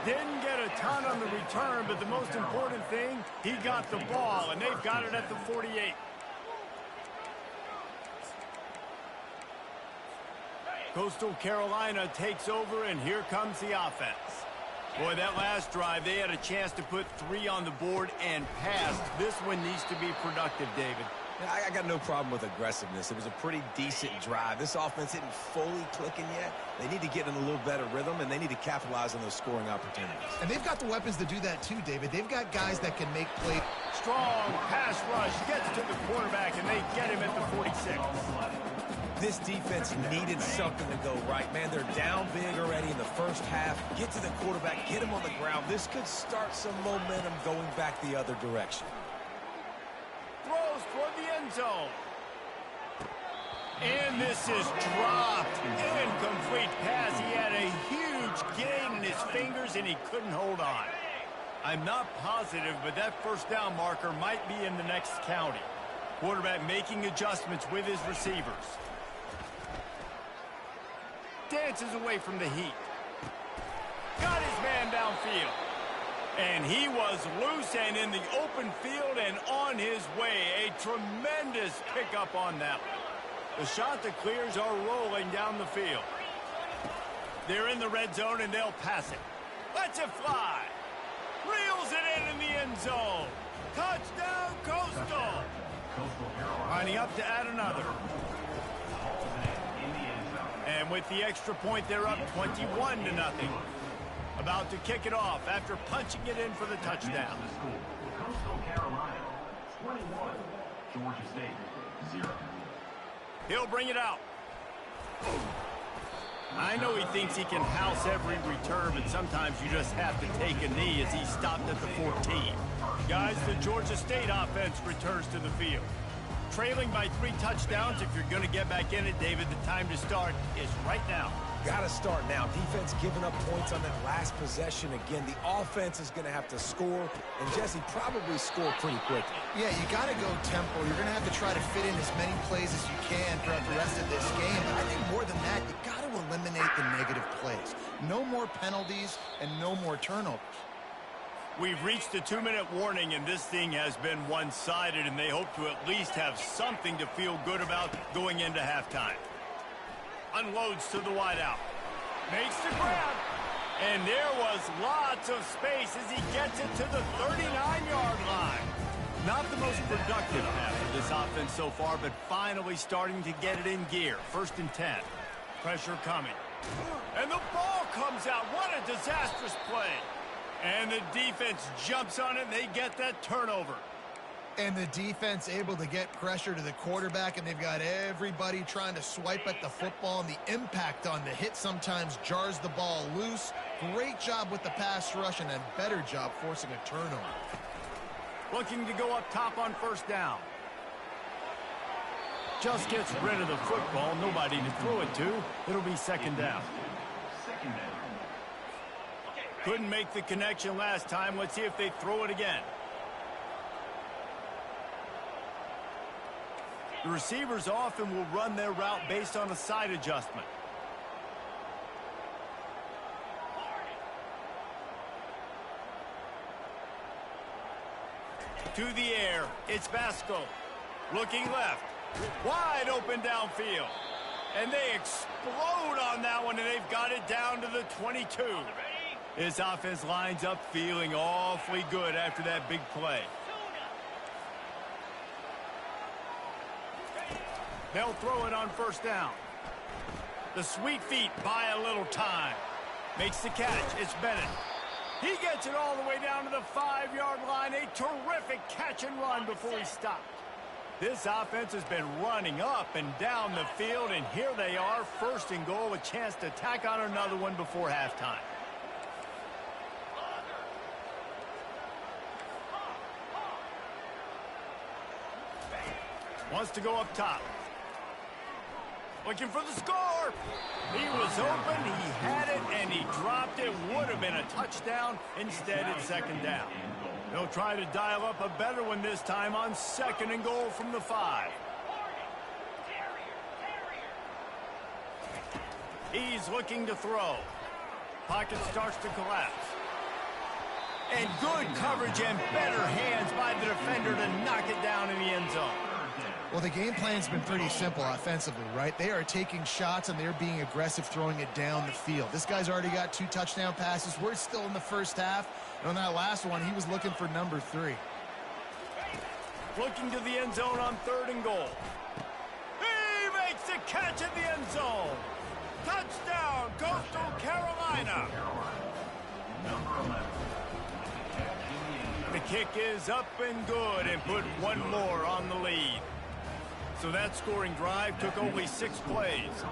Didn't get a ton on the return, but the most important thing, he got the ball, and they've got it at the 48. Coastal Carolina takes over, and here comes the offense. Boy, that last drive, they had a chance to put 3 on the board and passed. This one needs to be productive, David. Yeah, I got no problem with aggressiveness. It was a pretty decent drive. This offense isn't fully clicking yet. They need to get in a little better rhythm, and they need to capitalize on those scoring opportunities. And they've got the weapons to do that too, David. They've got guys that can make plays. Strong pass rush gets to the quarterback, and they get him at the 46. This defense needed something to go right, man. They're down big already in the first half. Get to the quarterback, get him on the ground. This could start some momentum going back the other direction. Throws toward the end zone. And this is dropped. Incomplete pass. He had a huge gain in his fingers, and he couldn't hold on. I'm not positive, but that first down marker might be in the next county. Quarterback making adjustments with his receivers. Dances away from the heat. Got his man downfield. And he was loose and in the open field and on his way. A tremendous pickup on that one. The shot that clears are rolling down the field. They're in the red zone and they'll pass it. Lets it fly. Reels it in the end zone. Touchdown, Coastal. Lining up to add another. And with the extra point, they're up 21-0. About to kick it off after punching it in for the touchdown. Coastal Carolina, 21. Georgia State, 0. He'll bring it out. I know he thinks he can house every return, but sometimes you just have to take a knee as he stopped at the 14. Guys, the Georgia State offense returns to the field. Trailing by 3 touchdowns. If you're going to get back in it, David, the time to start is right now. Got to start now. Defense giving up points on that last possession again. The offense is going to have to score, and Jesse probably score pretty quickly. Yeah, you got to go tempo. You're going to have to try to fit in as many plays as you can throughout the rest of this game. But I think more than that, you got to eliminate the negative plays. No more penalties and no more turnovers. We've reached the 2-minute warning, and this thing has been one-sided, and they hope to at least have something to feel good about going into halftime. Unloads to the wideout. Makes the grab. And there was lots of space as he gets it to the 39-yard line. Not the most productive half of this offense so far, but finally starting to get it in gear. 1st and 10. Pressure coming. And the ball comes out. What a disastrous play. And the defense jumps on it, and they get that turnover. And the defense able to get pressure to the quarterback, and they've got everybody trying to swipe at the football, and the impact on the hit sometimes jars the ball loose. Great job with the pass rush, and a better job forcing a turnover. Looking to go up top on 1st down. Just gets rid of the football. Nobody to throw it to. It'll be 2nd down. Couldn't make the connection last time. Let's see if they throw it again. The receivers often will run their route based on a side adjustment. To the air, it's Vasco. Looking left, Wide open downfield. And they explode on that one, and they've got it down to the 22. This offense lines up feeling awfully good after that big play. They'll throw it on first down. The sweet feet buy a little time. Makes the catch. It's Bennett. He gets it all the way down to the 5-yard line. A terrific catch and run before he stopped. This offense has been running up and down the field, and here they are, first and goal, a chance to tack on another one before halftime. Wants to go up top. Looking for the score. He was open, he had it, and he dropped it. Would have been a touchdown. Instead, it's second down. They'll try to dial up a better one this time on second and goal from the 5. He's looking to throw. Pocket starts to collapse. And good coverage and better hands by the defender to knock it down in the end zone. Well, the game plan's been pretty simple offensively, right? They are taking shots, and they're being aggressive throwing it down the field. This guy's already got 2 touchdown passes. We're still in the first half. And on that last one, he was looking for number 3. Looking to the end zone on third and goal. He makes the catch in the end zone. Touchdown, Coastal Carolina. The kick is up and good and put one more on the lead. So that scoring drive took only 6 plays.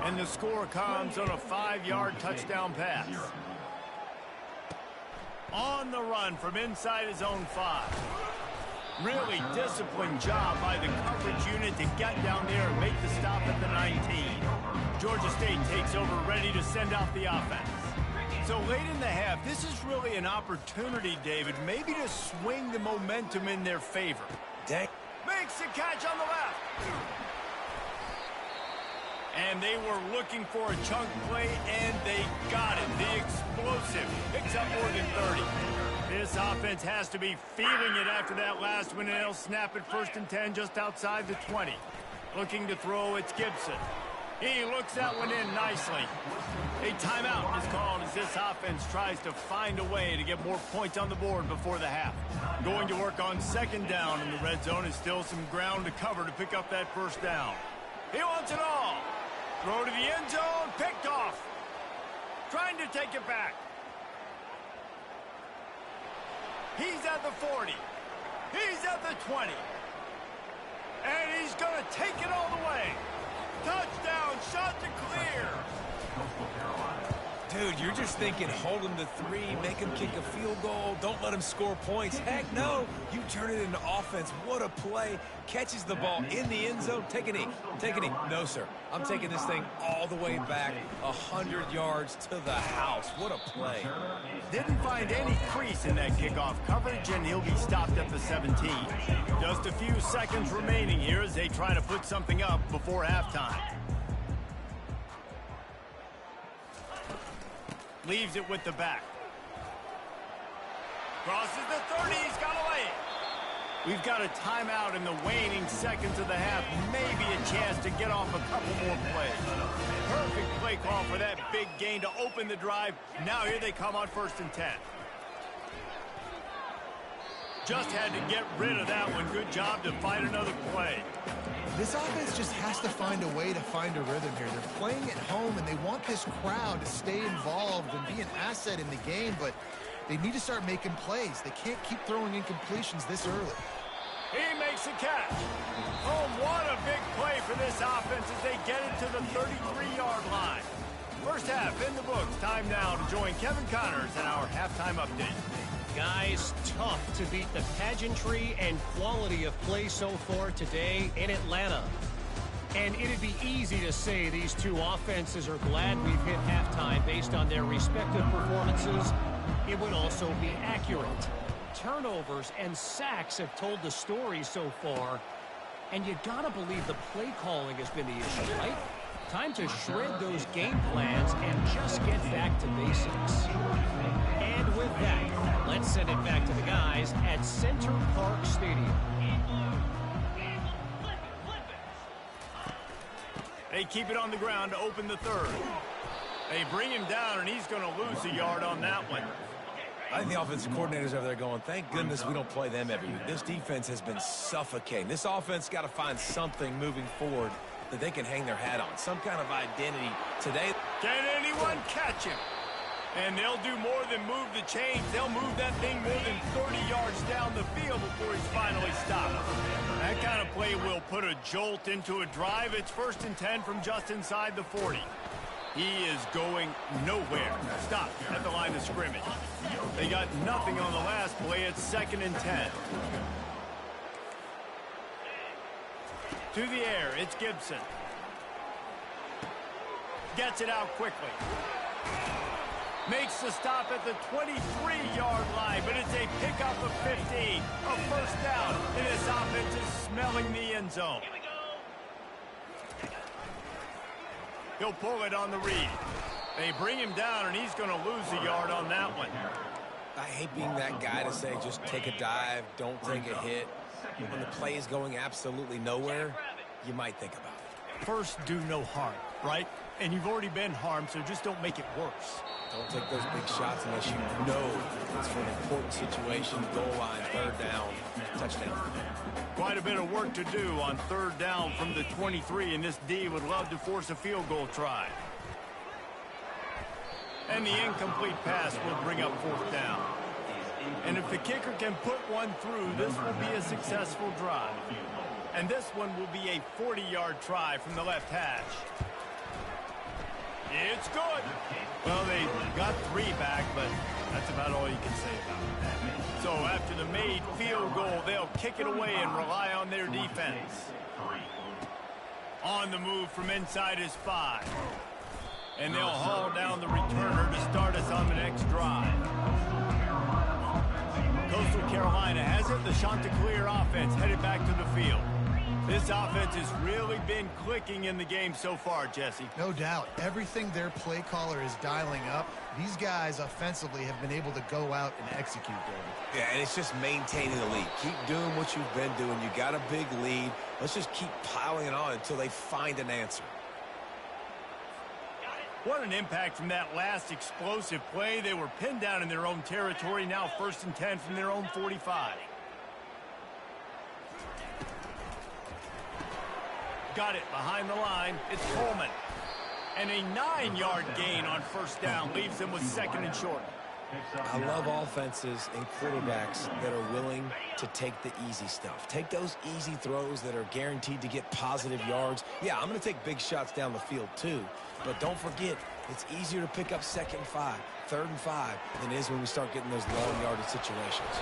And the score comes on a 5-yard touchdown pass. On the run from inside his own 5. Really disciplined job by the coverage unit to get down there and make the stop at the 19. Georgia State takes over, ready to send out the offense. So late in the half, this is really an opportunity, David, maybe to swing the momentum in their favor. Makes the catch on the left. And they were looking for a chunk play, and they got it. The explosive picks up more than 30. This offense has to be feeling it after that last one, and they'll snap it 1st and 10 just outside the 20. Looking to throw, it's Gibson. He looks that one in nicely. A timeout is called as this offense tries to find a way to get more points on the board before the half. Going to work on second down in the red zone is still some ground to cover to pick up that first down. He wants it all. Throw to the end zone, picked off. Trying to take it back. He's at the 40. He's at the 20. And he's going to take it all the way. Touchdown, shot to clear. Dude, you're just thinking hold him to 3, make him kick a field goal, don't let him score points. Heck no, you turn it into offense. What a play. Catches the ball in the end zone. Take a knee. Take a knee. No, sir. I'm taking this thing all the way back 100 yards to the house. What a play. Didn't find any crease in that kickoff coverage, and he'll be stopped at the 17. Just a few seconds remaining here as they try to put something up before halftime. Leaves it with the back. Crosses the 30. He's got away. We've got a timeout in the waning seconds of the half. Maybe a chance to get off a couple more plays. Perfect play call for that big gain to open the drive. Now here they come on 1st and 10. Just had to get rid of that one. Good job to find another play. This offense just has to find a way to find a rhythm here. They're playing at home, and they want this crowd to stay involved and be an asset in the game, but they need to start making plays. They can't keep throwing incompletions this early. He makes a catch. Oh, what a big play for this offense as they get it to the 33-yard line. First half in the books. Time now to join Kevin Connors in our halftime update. Guys, tough to beat the pageantry and quality of play so far today in Atlanta. And it'd be easy to say these two offenses are glad we've hit halftime based on their respective performances. It would also be accurate. Turnovers and sacks have told the story so far. And you gotta believe the play calling has been the issue, right? Time to shred those game plans and just get back to basics. And with that, let's send it back to the guys at Center Park Stadium. They keep it on the ground to open the third. They bring him down, and he's going to lose a yard on that one. I think the offensive coordinators over there going, thank goodness we don't play them every week. This defense has been suffocating. This offense got to find something moving forward that they can hang their hat on, some kind of identity today. Can anyone catch him? And they'll do more than move the chains. They'll move that thing more than 30 yards down the field before he's finally stopped. That kind of play will put a jolt into a drive. It's 1st and 10 from just inside the 40. He is going nowhere. Stop at the line of scrimmage. They got nothing on the last play. It's 2nd and 10. To the air, it's Gibson. Gets it out quickly. Makes the stop at the 23-yard line, but it's a pickup of 15. A first down, and this offense is smelling the end zone. He'll pull it on the read. They bring him down, and he's going to lose a yard on that one. I hate being that guy to say just take a dive, don't take a hit. When the play is going absolutely nowhere, you might think about it. First, do no harm, right? And you've already been harmed, so just don't make it worse. Don't take those big shots unless you know it's for an important situation, goal line, 3rd down, touchdown. Quite a bit of work to do on 3rd down from the 23, and this D would love to force a field goal try. And the incomplete pass will bring up 4th down. And if the kicker can put one through, this will be a successful drive. And this one will be a 40-yard try from the left hash. It's good. Well, they got 3 back, but that's about all you can say about it. So after the made field goal, they'll kick it away and rely on their defense. On the move from inside is 5. And they'll haul down the returner to start us on the next drive. Coastal Carolina has it. The Chanticleer offense headed back to the field. This offense has really been clicking in the game so far, Jesse. No doubt. Everything their play caller is dialing up, these guys offensively have been able to go out and execute there. Yeah, and it's just maintaining the lead. Keep doing what you've been doing. You got a big lead. Let's just keep piling it on until they find an answer. What an impact from that last explosive play. They were pinned down in their own territory. Now 1st and 10 from their own 45. Got it behind the line. It's Coleman. And a 9-yard gain on 1st down leaves them with 2nd and short. I love offenses and quarterbacks that are willing to take the easy stuff. Take those easy throws that are guaranteed to get positive yards. Yeah, I'm going to take big shots down the field too. But don't forget, it's easier to pick up 2nd and 5, 3rd and 5 than it is when we start getting those long yardage situations.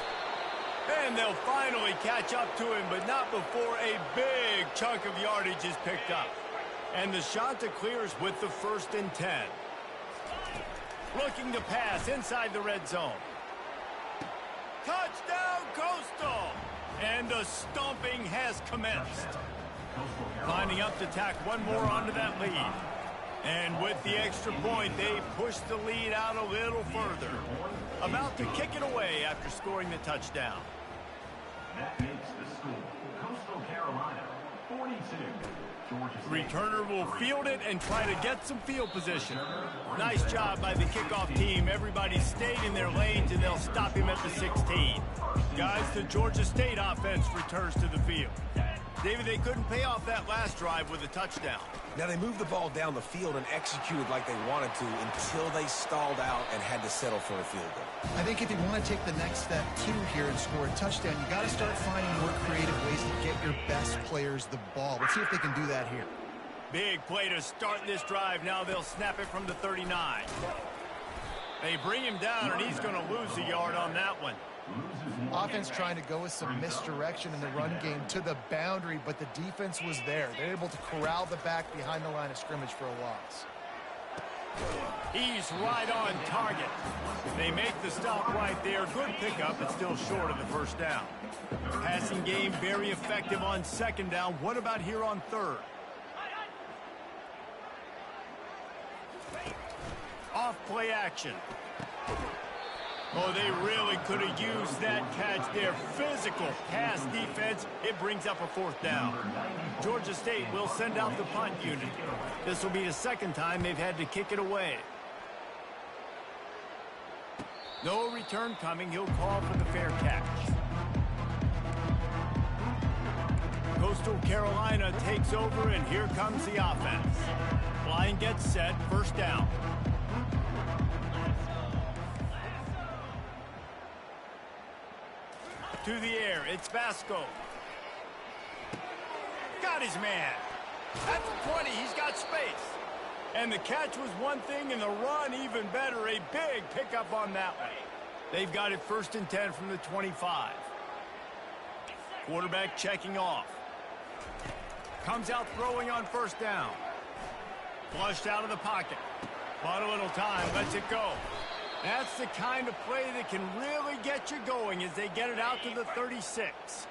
And they'll finally catch up to him, but not before a big chunk of yardage is picked up. And the Chanticleers with the 1st and 10. Looking to pass inside the red zone. Touchdown, Coastal! And the stomping has commenced. Lining up to tack one more onto that lead. And with the extra point, they push the lead out a little further. About to kick it away after scoring the touchdown. That makes the score. Coastal Carolina, 42. Returner will field it and try to get some field position. Nice job by the kickoff team. Everybody stayed in their lanes, and they'll stop him at the 16. Guys, the Georgia State offense returns to the field. David, they couldn't pay off that last drive with a touchdown. Now, they moved the ball down the field and executed like they wanted to until they stalled out and had to settle for a field goal. I think if you want to take the next step, too, here and score a touchdown, you got to start finding more creative ways to get your best players the ball. Let's see if they can do that here. Big play to start this drive. Now they'll snap it from the 39. They bring him down, and he's going to lose a yard on that one. Offense trying to go with some misdirection in the run game to the boundary, but the defense was there. They're able to corral the back behind the line of scrimmage for a loss. He's right on target. They make the stop right there. Good pickup, but still short of the 1st down. Passing game very effective on 2nd down. What about here on 3rd? Off play action. Oh, they really could have used that catch there. Physical pass defense. It brings up a 4th down. Georgia State will send out the punt unit. This will be the 2nd time they've had to kick it away. No return coming. He'll call for the fair catch. Coastal Carolina takes over, and here comes the offense. Line gets set. 1st down. To the air. It's Vasco. Got his man. At the 20, he's got space. And the catch was one thing, and the run even better. A big pickup on that one. They've got it 1st and 10 from the 25. Quarterback checking off. Comes out throwing on 1st down. Flushed out of the pocket. Bought a little time. Lets it go. That's the kind of play that can really get you going as they get it out to the 36.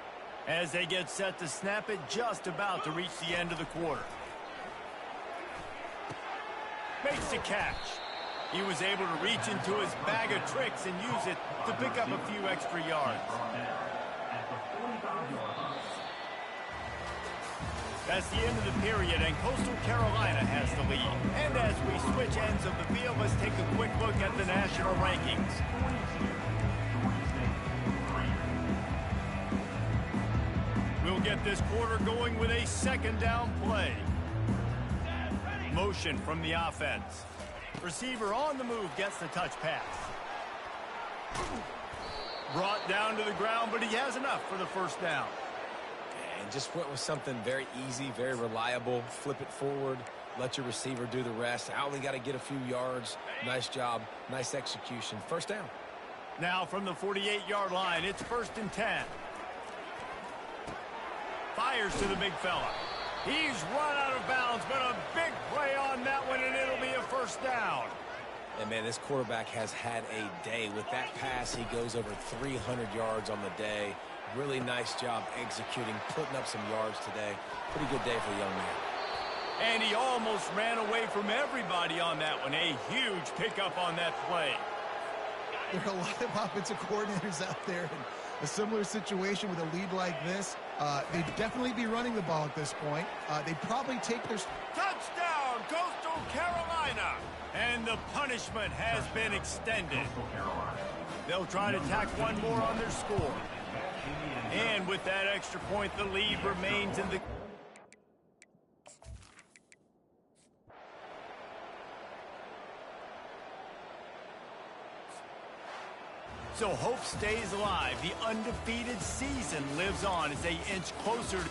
As they get set to snap it, just about to reach the end of the quarter. Makes the catch. He was able to reach into his bag of tricks and use it to pick up a few extra yards. That's the end of the period, and Coastal Carolina has the lead. And as we switch ends of the field, let's take a quick look at the national rankings. We'll get this quarter going with a 2nd down play. Motion from the offense. Receiver on the move gets the touch pass. Brought down to the ground, but he has enough for the 1st down. And just went with something very easy, very reliable. Flip it forward, let your receiver do the rest. I only got to get a few yards. Nice job, nice execution. 1st down. Now from the 48-yard line, it's 1st and 10. Fires to the big fella. He's run out of bounds, but a big play on that one, and it'll be a 1st down. And, man, this quarterback has had a day. With that pass, he goes over 300 yards on the day. Really nice job executing, putting up some yards today. Pretty good day for the young man. And he almost ran away from everybody on that one. A huge pickup on that play. There are a lot of offensive coordinators out there in a similar situation with a lead like this. They'd definitely be running the ball at this point. They'd probably take their... Touchdown, Coastal Carolina! And the punishment has been extended. They'll try to tack one more on their score. And with that extra point, the lead remains in the... So hope stays alive. The undefeated season lives on as they inch closer to...